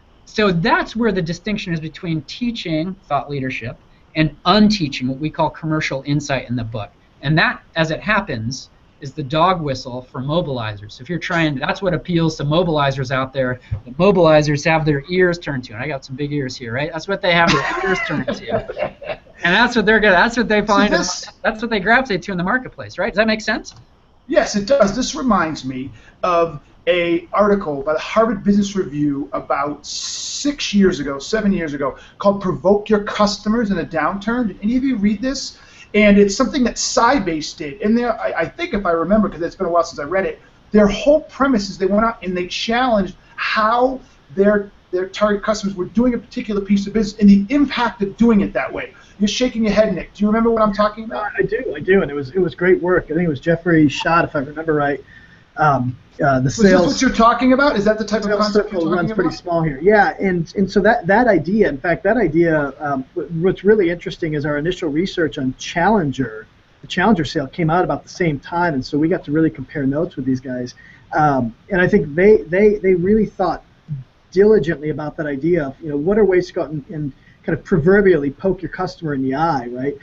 that's where the distinction is between teaching thought leadership and unteaching, what we call commercial insight in the book. And that, as it happens, is the dog whistle for mobilizers. So if you're trying, that's what appeals to mobilizers out there. The mobilizers have their ears turned to, and I got some big ears here, right? That's what they have their ears turned to. And that's what they're good. That's what they find. That's what they gravitate to in the marketplace, right? Does that make sense? Yes, it does. This reminds me of an article by the Harvard Business Review about 7 years ago, called "Provoke Your Customers in a Downturn." Did any of you read this? And it's something that Sybase did. And there, I think if I remember, because it's been a while since I read it, their whole premise is they went out and they challenged how their target customers were doing a particular piece of business and the impact of doing it that way. You're shaking your head, Nick. Do you remember what I'm talking about? I do, and it was great work. I think it was Jeffrey Schott, if I remember right. The sales. Is this what you're talking about? Is that the type of concept you're talking runs about? Pretty small here. Yeah, and so that idea, in fact, what's really interesting is our initial research on Challenger. The Challenger sale came out about the same time, and so we got to really compare notes with these guys. And I think they really thought diligently about that idea of, what are ways to go out and kind of proverbially poke your customer in the eye, right?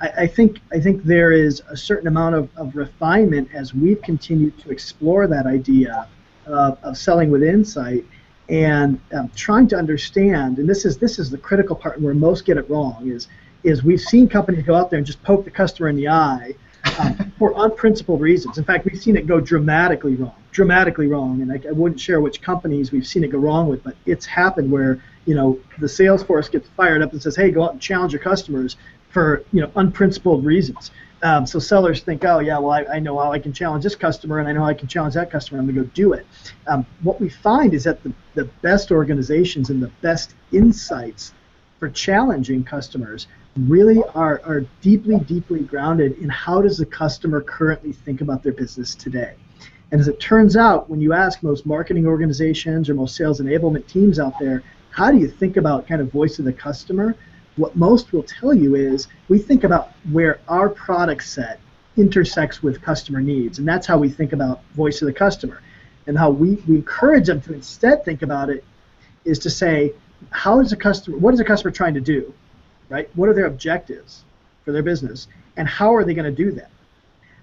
I think there is a certain amount of refinement as we've continued to explore that idea of selling with insight and trying to understand. And this is the critical part where most get it wrong. Is we've seen companies go out there and just poke the customer in the eye for unprincipled reasons. In fact, we've seen it go dramatically wrong. And I wouldn't share which companies we've seen it go wrong with, but it's happened where the sales force gets fired up and says, hey, go out and challenge your customers for unprincipled reasons. So sellers think, oh yeah, well I know how I can challenge this customer and I know how I can challenge that customer, I'm going to go do it. What we find is that the best organizations and the best insights for challenging customers really are deeply, deeply grounded in how does the customer currently think about their business today. And as it turns out, when you ask most marketing organizations or most sales enablement teams out there, how do you think about kind of voice of the customer? What most will tell you is we think about where our product set intersects with customer needs, and that's how we think about voice of the customer. And how we encourage them to instead think about it is to say, what is the customer trying to do, right? What are their objectives for their business, and how are they going to do that?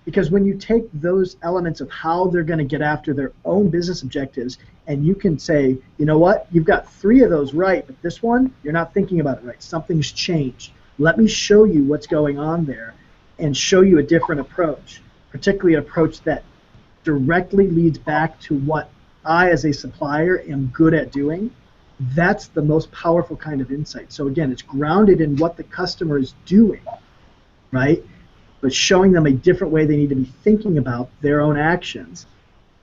Because when you take those elements of how they're going to get after their own business objectives, and you can say, you know what, you've got 3 of those right, but this one, you're not thinking about it right. Something's changed. Let me show you what's going on there and show you a different approach, particularly an approach that directly leads back to what I, as a supplier, am good at doing. That's the most powerful kind of insight. So again, it's grounded in what the customer is doing, right? But showing them a different way they need to be thinking about their own actions,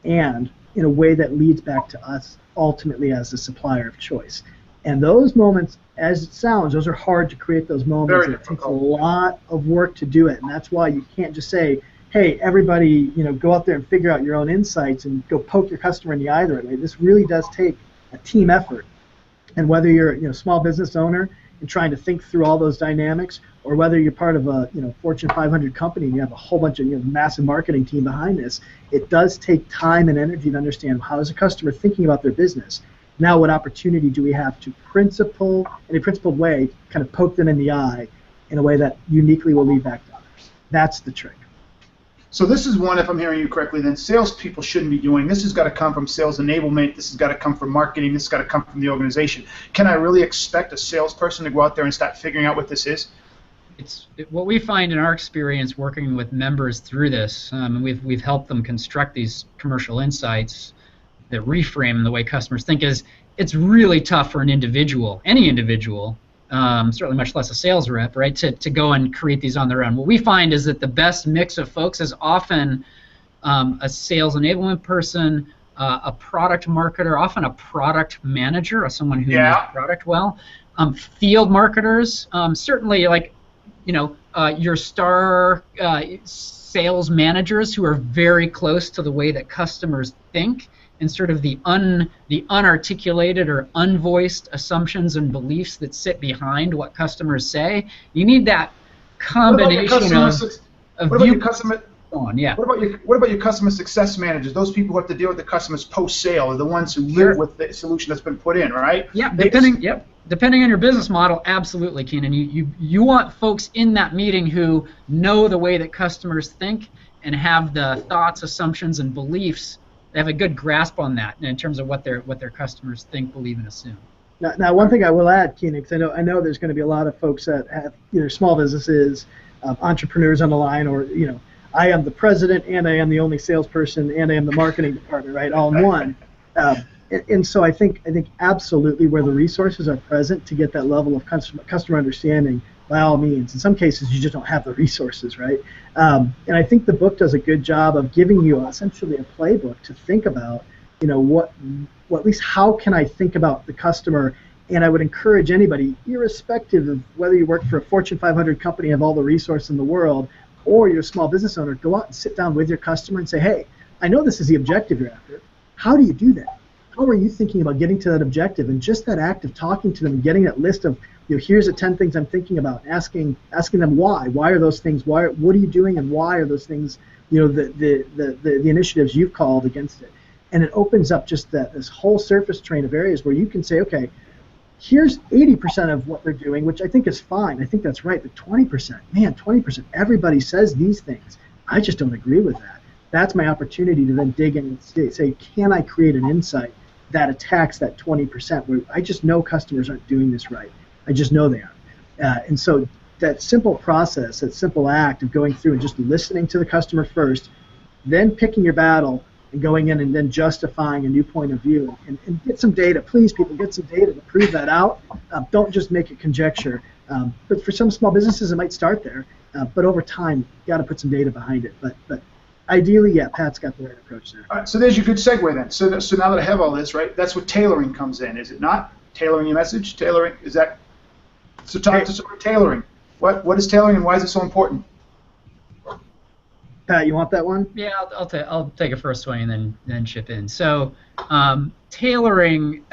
and in a way that leads back to us ultimately as the supplier of choice. And those moments, as it sounds, those are hard to create, those moments. It takes a lot of work to do it, and that's why you can't just say, hey, everybody, go out there and figure out your own insights and go poke your customer in the eye the right way. This really does take a team effort. And whether you're a small business owner and trying to think through all those dynamics, or whether you're part of a Fortune 500 company and you have a whole bunch of massive marketing team behind this, it does take time and energy to understand how is a customer thinking about their business. Now, what opportunity do we have to in a principled way, kind of poke them in the eye in a way that uniquely will lead back to others? That's the trick. So this is one, if I'm hearing you correctly, then salespeople shouldn't be doing. This has got to come from sales enablement. This has got to come from marketing. This has got to come from the organization. Can I really expect a salesperson to go out there and start figuring out what this is? What we find in our experience working with members through this, and we've helped them construct these commercial insights that reframe the way customers think, is it's really tough for an individual, any individual, certainly much less a sales rep, right, to go and create these on their own. What we find is that the best mix of folks is often a sales enablement person, a product marketer, often a product manager, or someone who knows product well, field marketers, certainly like your star sales managers who are very close to the way that customers think, and sort of the unarticulated or unvoiced assumptions and beliefs that sit behind what customers say. You need that combination of What about your customer success managers? Those people who have to deal with the customers post-sale are the ones who live with the solution that's been put in, right? Yeah, depending on your business model, absolutely, Keenan. You want folks in that meeting who know the way that customers think and have the thoughts, assumptions, and beliefs. They have a good grasp on that in terms of what their customers think, believe, and assume. Now, one thing I will add, Keenan, because I know there's going to be a lot of folks that have either small businesses, entrepreneurs on the line, or I am the president and I am the only salesperson and I am the marketing department, right, all in one. And so I think absolutely where the resources are present to get that level of customer understanding, by all means. In some cases, you just don't have the resources, right? And I think the book does a good job of giving you essentially a playbook to think about, at least how can I think about the customer. And I would encourage anybody, irrespective of whether you work for a Fortune 500 company, have all the resources in the world, or you're a small business owner, go out and sit down with your customer and say, hey, I know this is the objective you're after. How do you do that? How are you thinking about getting to that objective? And just that act of talking to them and getting that list of, here's the 10 things I'm thinking about, asking them why. Why are those things? What are you doing, and why are those things? The initiatives you've called against it, and it opens up just this whole surface train of areas where you can say, okay, here's 80% of what they're doing, which I think is fine. I think that's right. But 20%, man, 20%. Everybody says these things. I just don't agree with that. That's my opportunity to then dig in and say, can I create an insight that attacks that 20% where I just know customers aren't doing this right. I just know they aren't. And so that simple process, that simple act of going through and just listening to the customer first, then picking your battle and going in and then justifying a new point of view, and get some data. Please, people, get some data to prove that out. Don't just make it conjecture. But for some small businesses, it might start there. But over time, you've got to put some data behind it. But ideally, yeah, Pat's got the right approach there. All right, so there's your good segue then. So now that I have all this, right, that's what tailoring comes in, is it not? Tailoring your message? Tailoring, is that? So talk to sort of tailoring. What is tailoring, and why is it so important? Pat, you want that one? Yeah, I'll take a first swing and then chip in. So tailoring,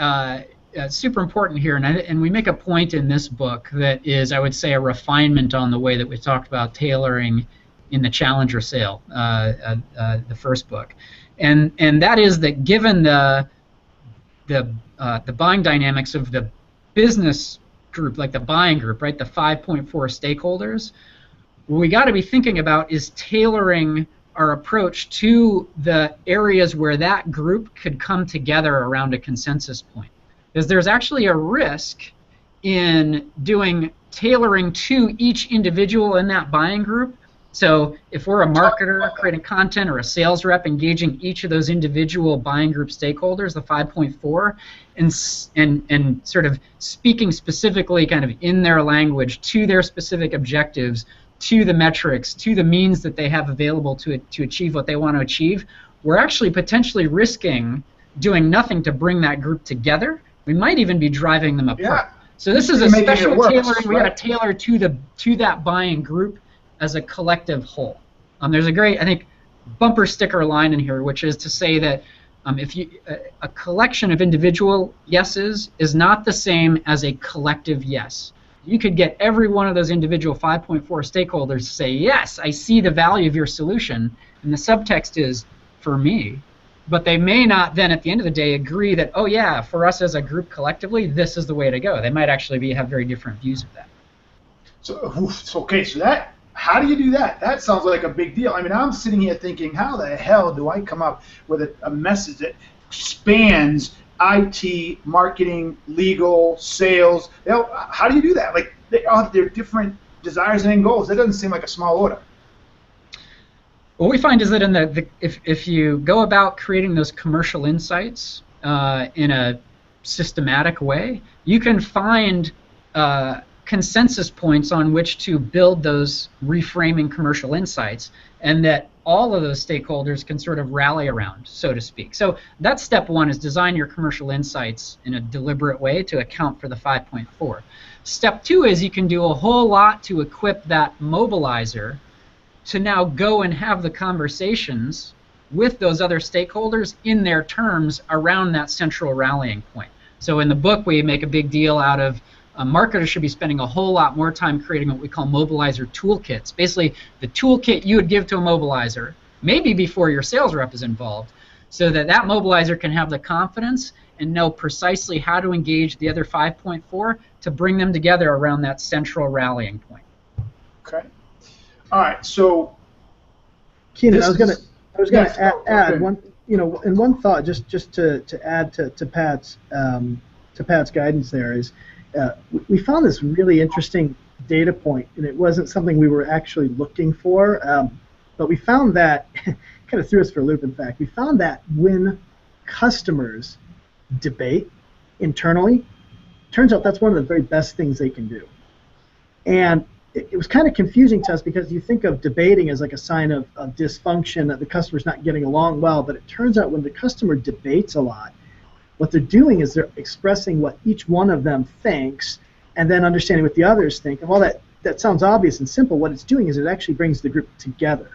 super important here, and we make a point in this book that is, I would say, a refinement on the way that we talked about tailoring in the Challenger sale, the first book, and that is that given the buying dynamics of the business group, like the buying group, right, the 5.4 stakeholders, what we got to be thinking about is tailoring our approach to the areas where that group could come together around a consensus point. Because there's actually a risk in doing tailoring to each individual in that buying group. So if we're a marketer creating content or a sales rep engaging each of those individual buying group stakeholders, the 5.4, and sort of speaking specifically kind of in their language to their specific objectives, to the metrics, to the means that they have available to achieve what they want to achieve, we're actually potentially risking doing nothing to bring that group together. We might even be driving them apart. Yeah. So this is a special tailoring. We got to tailor to that buying group as a collective whole. There's a great, I think, bumper sticker line in here, which is to say that if you a collection of individual yeses is not the same as a collective yes. You could get every one of those individual 5.4 stakeholders to say, yes, I see the value of your solution, and the subtext is, for me. But they may not then, at the end of the day, agree that, oh yeah, for us as a group collectively, this is the way to go. They might actually have very different views of that. So okay, so that, how do you do that? That sounds like a big deal. I mean, I'm sitting here thinking, how the hell do I come up with a message that spans IT, marketing, legal, sales? How do you do that? Like, they all have their different desires and end goals. That doesn't seem like a small order. What we find is that if you go about creating those commercial insights in a systematic way, you can find consensus points on which to build those reframing commercial insights, and that all of those stakeholders can sort of rally around, so to speak. So that's step one, is design your commercial insights in a deliberate way to account for the 5.4. Step two is you can do a whole lot to equip that mobilizer to now go and have the conversations with those other stakeholders in their terms around that central rallying point. So in the book, we make a big deal out of marketers should be spending a whole lot more time creating what we call mobilizer toolkits. Basically, the toolkit you would give to a mobilizer, maybe before your sales rep is involved, so that that mobilizer can have the confidence and know precisely how to engage the other 5.4 to bring them together around that central rallying point. Okay. All right. So, Keenan, I was gonna add one, and one thought just to add to Pat's guidance there is. We found this really interesting data point, and it wasn't something we were actually looking for, but we found that, kind of threw us for a loop, in fact. We found that when customers debate internally, turns out that's one of the very best things they can do. And it was kind of confusing to us because you think of debating as like a sign of dysfunction, that the customer's not getting along well, but it turns out when the customer debates a lot, what they're doing is they're expressing what each one of them thinks and then understanding what the others think. And while that sounds obvious and simple, what it's doing is it actually brings the group together.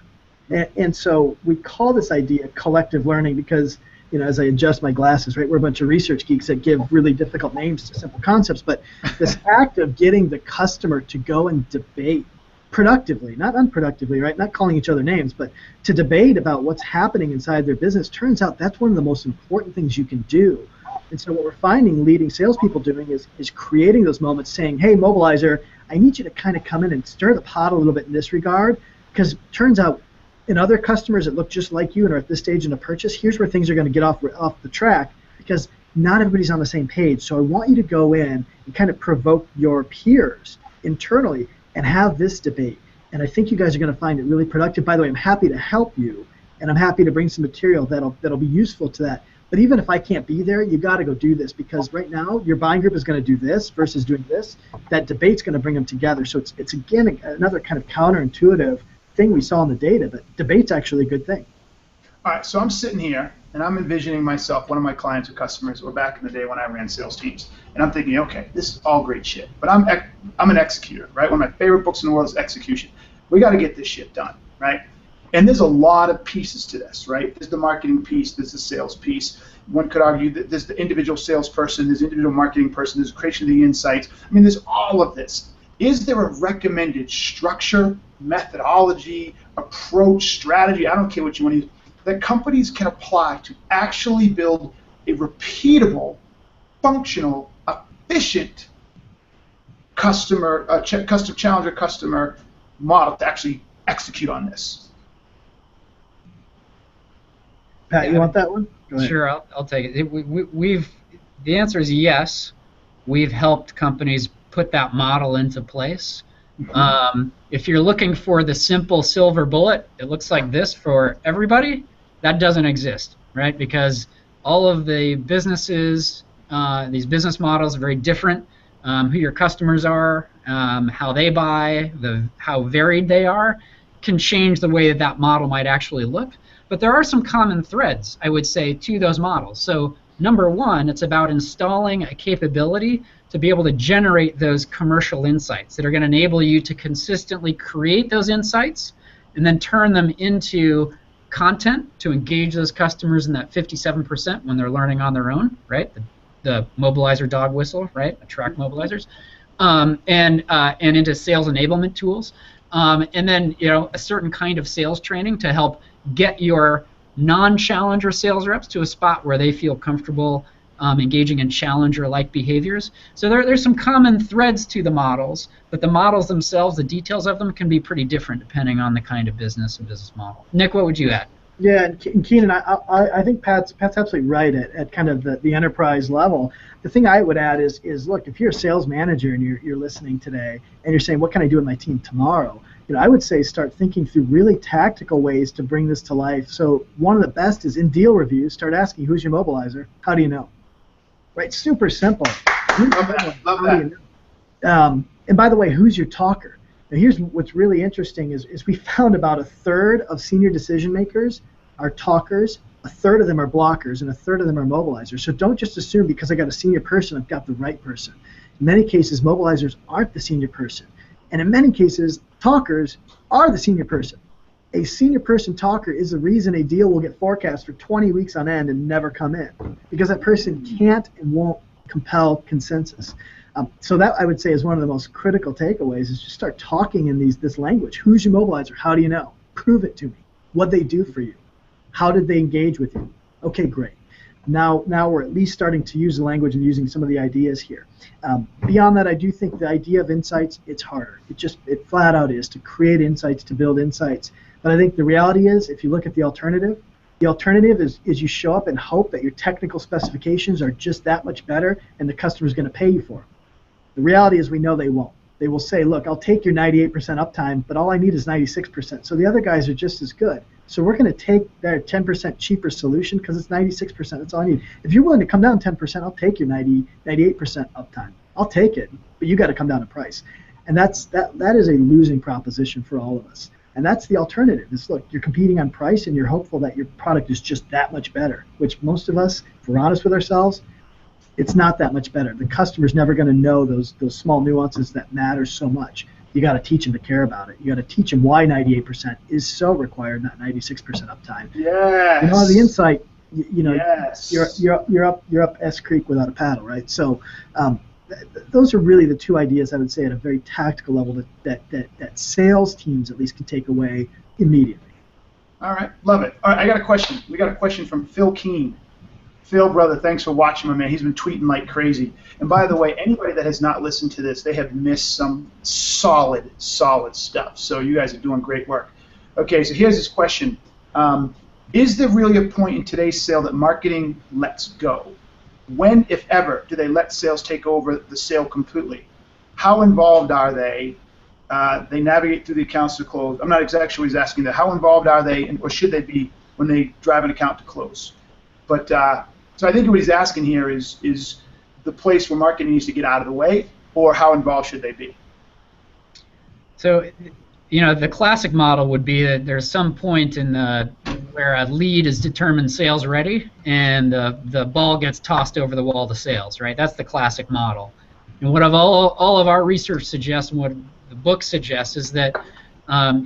And so we call this idea collective learning because, as I adjust my glasses, right, we're a bunch of research geeks that give really difficult names to simple concepts. But this act of getting the customer to go and debate productively, not unproductively, right? Not calling each other names, but to debate about what's happening inside their business. Turns out that's one of the most important things you can do. And so what we're finding leading salespeople doing is creating those moments, saying, hey, mobilizer, I need you to kind of come in and stir the pot a little bit in this regard, because it turns out in other customers that look just like you and are at this stage in a purchase, here's where things are going to get off the track, because not everybody's on the same page. So I want you to go in and kind of provoke your peers internally and have this debate. And I think you guys are going to find it really productive. By the way, I'm happy to help you, and I'm happy to bring some material that'll be useful to that. But even if I can't be there, you got to go do this, because right now your buying group is going to do this versus doing this. That debate's going to bring them together. So it's again another kind of counterintuitive thing we saw in the data, but debate's actually a good thing. All right, so I'm sitting here and I'm envisioning myself, one of my clients or customers, or back in the day when I ran sales teams, and I'm thinking, okay, this is all great shit, but I'm an executor, right? One of my favorite books in the world is Execution. We got to get this shit done, right? And there's a lot of pieces to this, right? There's the marketing piece, there's the sales piece. One could argue that there's the individual salesperson, there's the individual marketing person, there's the creation of the insights. I mean, there's all of this. Is there a recommended structure, methodology, approach, strategy, I don't care what you want to use, that companies can apply to actually build a repeatable, functional, efficient customer, custom challenger customer model to actually execute on this? Pat, you want that one? Go ahead. Sure, I'll take it. The answer is yes. We've helped companies put that model into place. If you're looking for the simple silver bullet, it looks like this for everybody. That doesn't exist, right? Because all of the businesses, these business models are very different. Who your customers are, how they buy, how varied they are, can change the way that model might actually look. But there are some common threads, I would say, to those models. So number one, it's about installing a capability to be able to generate those commercial insights that are going to enable you to consistently create those insights and then turn them into content to engage those customers in that 57% when they're learning on their own, right? The mobilizer dog whistle, right? Attract mobilizers, and into sales enablement tools, and then a certain kind of sales training to help get your non-challenger sales reps to a spot where they feel comfortable engaging in challenger-like behaviors. So there's some common threads to the models, but the models themselves, the details of them, can be pretty different depending on the kind of business and business model. Nick, what would you add? Yeah, and Keenan, I think Pat's absolutely right at kind of the enterprise level. The thing I would add is look, if you're a sales manager and you're listening today and you're saying, what can I do with my team tomorrow? I would say start thinking through really tactical ways to bring this to life. So one of the best is in deal reviews, start asking, who's your mobilizer? How do you know? Right, super simple. Love that. And by the way, who's your talker? Now here's what's really interesting is we found about a third of senior decision makers are talkers, a third of them are blockers, and a third of them are mobilizers. So don't just assume because I got a senior person, I've got the right person. In many cases, mobilizers aren't the senior person. And in many cases, talkers are the senior person. A senior person talker is the reason a deal will get forecast for 20 weeks on end and never come in, because that person can't and won't compel consensus. So that, I would say, is one of the most critical takeaways, is just start talking in this language. Who's your mobilizer? How do you know? Prove it to me. What'd they do for you? How did they engage with you? Okay, great. Now we're at least starting to use the language and using some of the ideas here. Beyond that, I do think the idea of insights, it's harder. It flat out is to create insights, to build insights. But I think the reality is, if you look at the alternative is you show up and hope that your technical specifications are just that much better and the customer's going to pay you for them. The reality is we know they won't. They will say, look, I'll take your 98% uptime, but all I need is 96%. So the other guys are just as good. So we're going to take their 10% cheaper solution because it's 96%. That's all I need. If you're willing to come down 10%, I'll take your 98% uptime. I'll take it, but you got to come down in price. And that is a losing proposition for all of us. And that's the alternative. Is look, you're competing on price and you're hopeful that your product is just that much better, which most of us, if we're honest with ourselves, it's not that much better. The customer's never going to know those small nuances that matter so much. You got to teach them to care about it. You got to teach them why 98% is so required, not 96% uptime. Yes. You know, the insight. Yes. You're up S Creek without a paddle, right? So those are really the two ideas I would say at a very tactical level that sales teams at least can take away immediately. All right, love it. All right, I got a question. We got a question from Phil Keen. Phil, brother, thanks for watching, my man. He's been tweeting like crazy. And by the way, anybody that has not listened to this, they have missed some solid stuff. So you guys are doing great work. Okay, so here's his question. Is there really a point in today's sale that marketing lets go? When, if ever, do they let sales take over the sale completely? How involved are they? They navigate through the accounts to close. I'm not exactly sure what he's asking there. How involved are they, or should they be when they drive an account to close? But so I think what he's asking here is the place where marketing needs to get out of the way, or how involved should they be? So, the classic model would be that there's some point in where a lead is determined sales ready, and the ball gets tossed over the wall to sales, right? That's the classic model. And what all of our research suggests, and what the book suggests, is that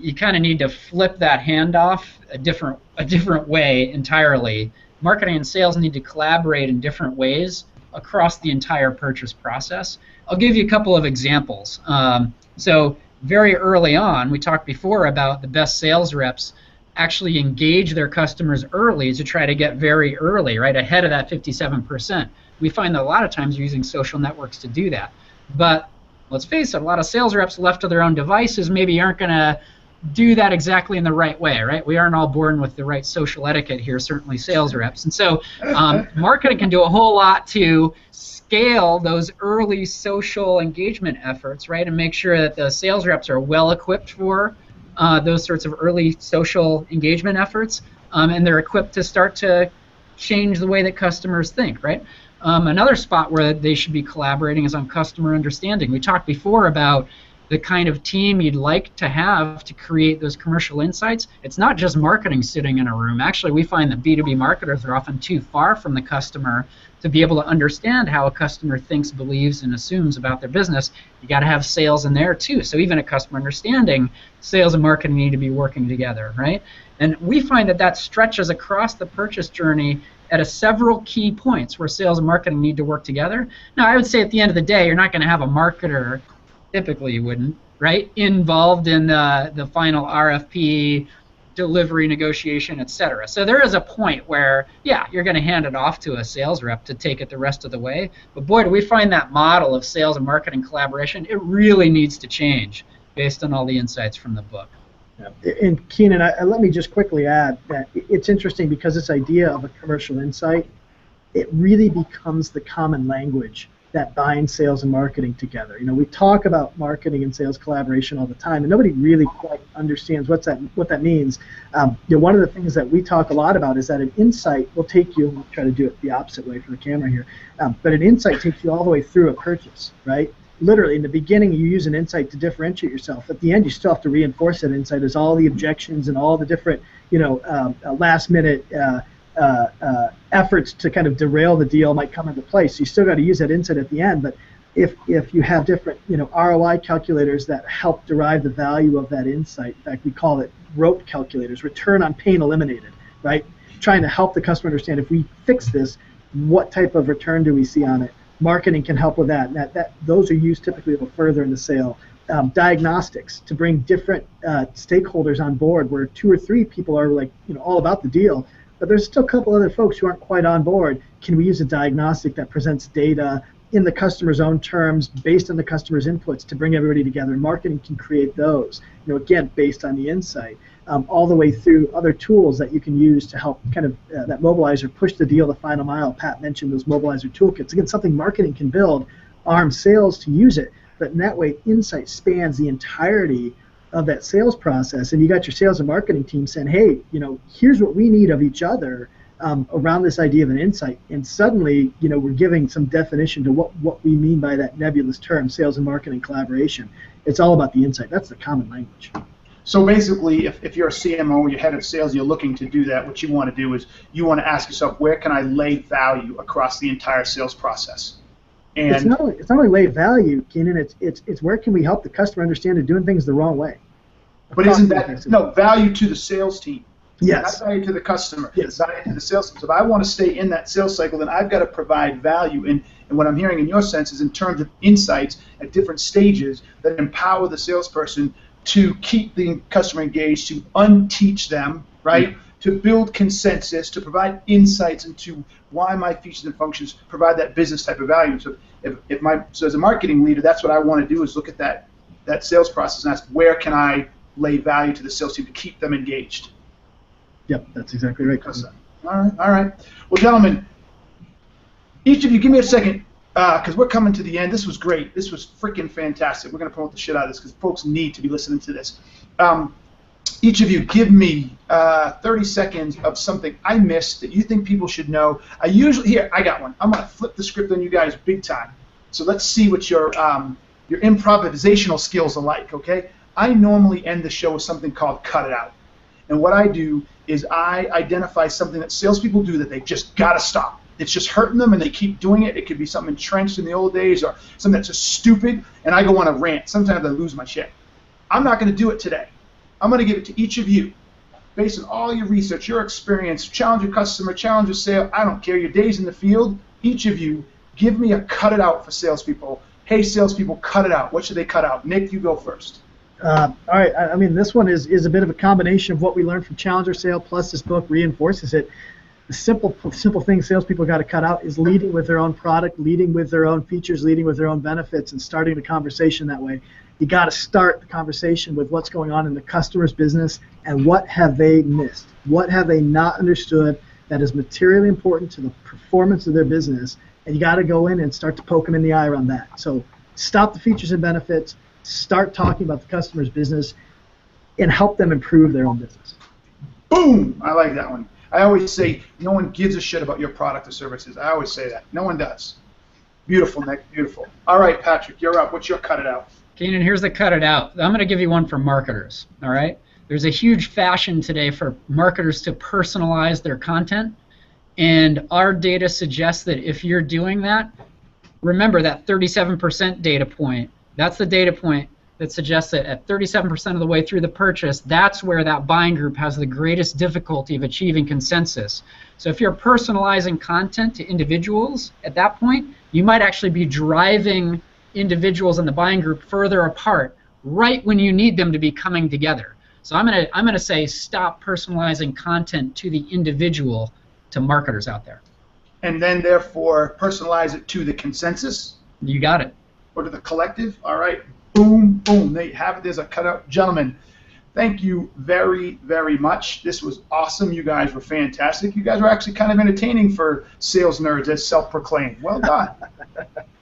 you kind of need to flip that handoff a different way entirely. Marketing and sales need to collaborate in different ways across the entire purchase process. I'll give you a couple of examples. So very early on, we talked before about the best sales reps actually engage their customers early to try to get very early, right, ahead of that 57%. We find that a lot of times you're using social networks to do that. But let's face it, a lot of sales reps left to their own devices maybe aren't going to do that exactly in the right way, right? We aren't all born with the right social etiquette here, certainly sales reps. And so marketing can do a whole lot to scale those early social engagement efforts, right, and make sure that the sales reps are well equipped for those sorts of early social engagement efforts, and they're equipped to start to change the way that customers think, right? Another spot where they should be collaborating is on customer understanding. We talked before about the kind of team you'd like to have to create those commercial insights. It's not just marketing sitting in a room. Actually, we find that B2B marketers are often too far from the customer to be able to understand how a customer thinks, believes, and assumes about their business. You got to have sales in there too. So even a customer understanding, sales and marketing need to be working together, right? And we find that that stretches across the purchase journey at several key points where sales and marketing need to work together. Now, I would say at the end of the day, you're not going to have a marketer, typically you wouldn't, right, involved in the final RFP, delivery, negotiation, etc. So there is a point where, yeah, you're going to hand it off to a sales rep to take it the rest of the way. But boy, do we find that model of sales and marketing collaboration, it really needs to change based on all the insights from the book. And Keenan, let me just quickly add that it's interesting because this idea of a commercial insight, it really becomes the common language that binds sales and marketing together. You know, we talk about marketing and sales collaboration all the time, and nobody really quite understands what that means. You know, one of the things that we talk a lot about is that an insight will take you, we'll try to do it the opposite way for the camera here, but an insight takes you all the way through a purchase, right? Literally, in the beginning, you use an insight to differentiate yourself. At the end, you still have to reinforce that insight as all the objections and all the different, you know, last-minute efforts to kind of derail the deal might come into play. So you still got to use that insight at the end. But if you have different, you know, ROI calculators that help derive the value of that insight, in fact, we call it ROPE calculators, return on pain eliminated, right? Trying to help the customer understand if we fix this, what type of return do we see on it? Marketing can help with that. And those are used typically a little further in the sale. Diagnostics to bring different stakeholders on board, where 2 or 3 people are like, you know, all about the deal, but there's still a couple other folks who aren't quite on board. Can we use a diagnostic that presents data in the customer's own terms, based on the customer's inputs, to bring everybody together? Marketing can create those, you know, again, based on the insight, all the way through other tools that you can use to help kind of that mobilize or push the deal the final mile. Pat mentioned those mobilizer toolkits. Again, something marketing can build, arm sales to use it, but in that way, insight spans the entirety of that sales process, and you got your sales and marketing team saying, hey, you know, here's what we need of each other around this idea of an insight, and suddenly, you know, we're giving some definition to what we mean by that nebulous term, sales and marketing collaboration. It's all about the insight. That's the common language. So basically, if you're a CMO, you're head of sales, you're looking to do that, what you want to do is you want to ask yourself, where can I lay value across the entire sales process? And it's not only lay value, Keenan, it's where can we help the customer understand they're doing things the wrong way. But isn't that, no, value to the sales team? Yes. Not value to the customer. Yes. Value to the sales team. So if I want to stay in that sales cycle, then I've got to provide value. And what I'm hearing in your sense is in terms of insights at different stages that empower the salesperson to keep the customer engaged, to unteach them, right? Mm-hmm. To build consensus, to provide insights into why my features and functions provide that business type of value. So so as a marketing leader, that's what I want to do, is look at that sales process and ask, where can I lay value to the sales team to keep them engaged? Yep, that's exactly right. All right. Well, gentlemen, each of you, give me a second, because we're coming to the end. This was great. This was freaking fantastic. We're going to promote the shit out of this because folks need to be listening to this. Each of you, give me 30 seconds of something I missed that you think people should know. I got one. I'm going to flip the script on you guys big time. So let's see what your improvisational skills are like, okay? I normally end the show with something called Cut It Out. And what I do is I identify something that salespeople do that they've just got to stop. It's just hurting them and they keep doing it. It could be something entrenched in the old days or something that's just stupid, and I go on a rant. Sometimes I lose my shit. I'm not going to do it today. I'm going to give it to each of you. Based on all your research, your experience, challenge your customer, challenge your sale, I don't care, your days in the field, each of you, give me a cut it out for salespeople. Hey, salespeople, cut it out. What should they cut out? Nick, you go first. All right. I mean, this one is a bit of a combination of what we learned from Challenger Sale, plus this book reinforces it. The simple thing salespeople got to cut out is leading with their own product, leading with their own features, leading with their own benefits, and starting the conversation that way. You got to start the conversation with what's going on in the customer's business and what have they missed, what have they not understood that is materially important to the performance of their business, and you got to go in and start to poke them in the eye around that. So stop the features and benefits, start talking about the customer's business, and help them improve their own business. Boom! I like that one. I always say no one gives a shit about your product or services. I always say that. No one does. Beautiful, Nick. Beautiful. All right, Patrick, you're up. What's your cut it out? Keenan, here's the cut it out. I'm going to give you one for marketers, all right? There's a huge fashion today for marketers to personalize their content, and our data suggests that if you're doing that, remember that 37% data point, that's the data point that suggests that at 37% of the way through the purchase, that's where that buying group has the greatest difficulty of achieving consensus. So if you're personalizing content to individuals at that point, you might actually be driving individuals in the buying group further apart right when you need them to be coming together. So I'm gonna say stop personalizing content to the individual to marketers out there. And then therefore personalize it to the consensus? You got it. Or to the collective? All right. Boom, boom. There you have it. There's a cutout. Gentlemen, thank you very, very much. This was awesome. You guys were fantastic. You guys were actually kind of entertaining for sales nerds as self-proclaimed. Well done.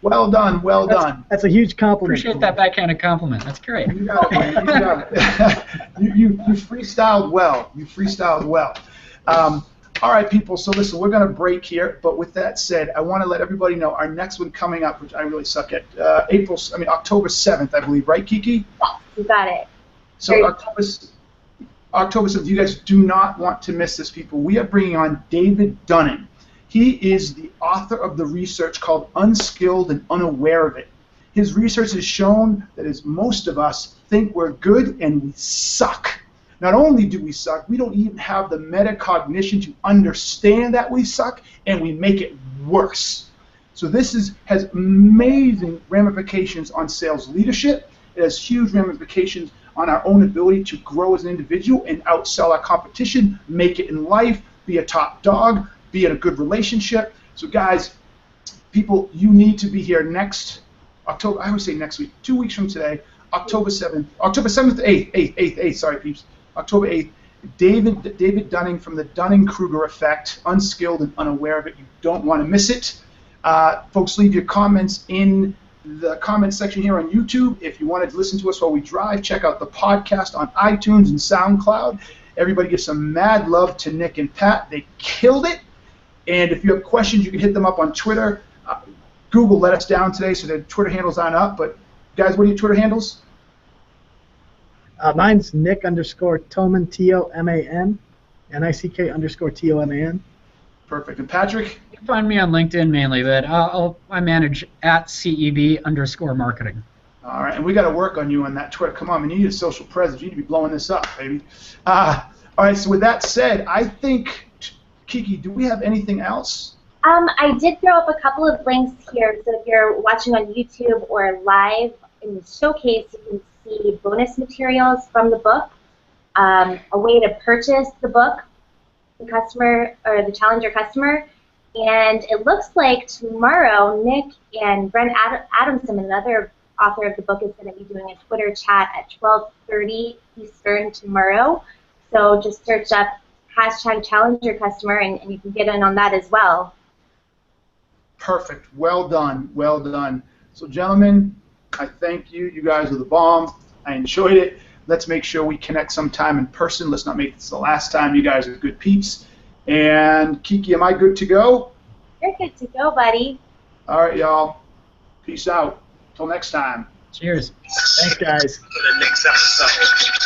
Well done. Well done. That's a huge compliment. Appreciate that backhanded compliment. That's great. You got it, man. You got it. you freestyled well. You freestyled well. All right, people, so listen, we're going to break here, but with that said, I want to let everybody know our next one coming up, which I really suck at, October 7th, I believe, right, Kiki? You got it. So October 7th, you guys do not want to miss this, people. We are bringing on David Dunning. He is the author of the research called Unskilled and Unaware of It. His research has shown that as most of us think we're good and we suck. Not only do we suck, we don't even have the metacognition to understand that we suck, and we make it worse. So this has amazing ramifications on sales leadership. It has huge ramifications on our own ability to grow as an individual and outsell our competition, make it in life, be a top dog, be in a good relationship. So guys, people, you need to be here next October, I would say next week, 2 weeks from today, October 7th, October 7th to 8th, sorry, peeps. October 8th, David Dunning from the Dunning-Kruger Effect, Unskilled and Unaware of It. You don't want to miss it. Folks, leave your comments in the comment section here on YouTube. If you want to listen to us while we drive, check out the podcast on iTunes and SoundCloud. Everybody give some mad love to Nick and Pat. They killed it. And if you have questions, you can hit them up on Twitter. Google let us down today, so their Twitter handles aren't up. But, guys, what are your Twitter handles? Mine's Nick_Toman, Toman, Nick_Toman. Perfect. And Patrick? You can find me on LinkedIn mainly, but I manage @CEB_marketing. All right, and we got to work on you on that Twitter. Come on, man, you need a social presence. You need to be blowing this up, baby. All right, so with that said, I think, Kiki, do we have anything else? I did throw up a couple of links here, so if you're watching on YouTube or live in the showcase, you can see bonus materials from the book, a way to purchase the book, the customer or the Challenger customer, and it looks like tomorrow Nick and Brent Adamson, another author of the book, is going to be doing a Twitter chat at 12:30 Eastern tomorrow. So just search up #Challenger customer and you can get in on that as well. Perfect. Well done. Well done. So, gentlemen, I thank you. You guys are the bomb. I enjoyed it. Let's make sure we connect sometime in person. Let's not make this the last time. You guys are good peeps. And Kiki, am I good to go? You're good to go, buddy. All right, y'all. Peace out. Till next time. Cheers. Thanks, guys. For the next episode.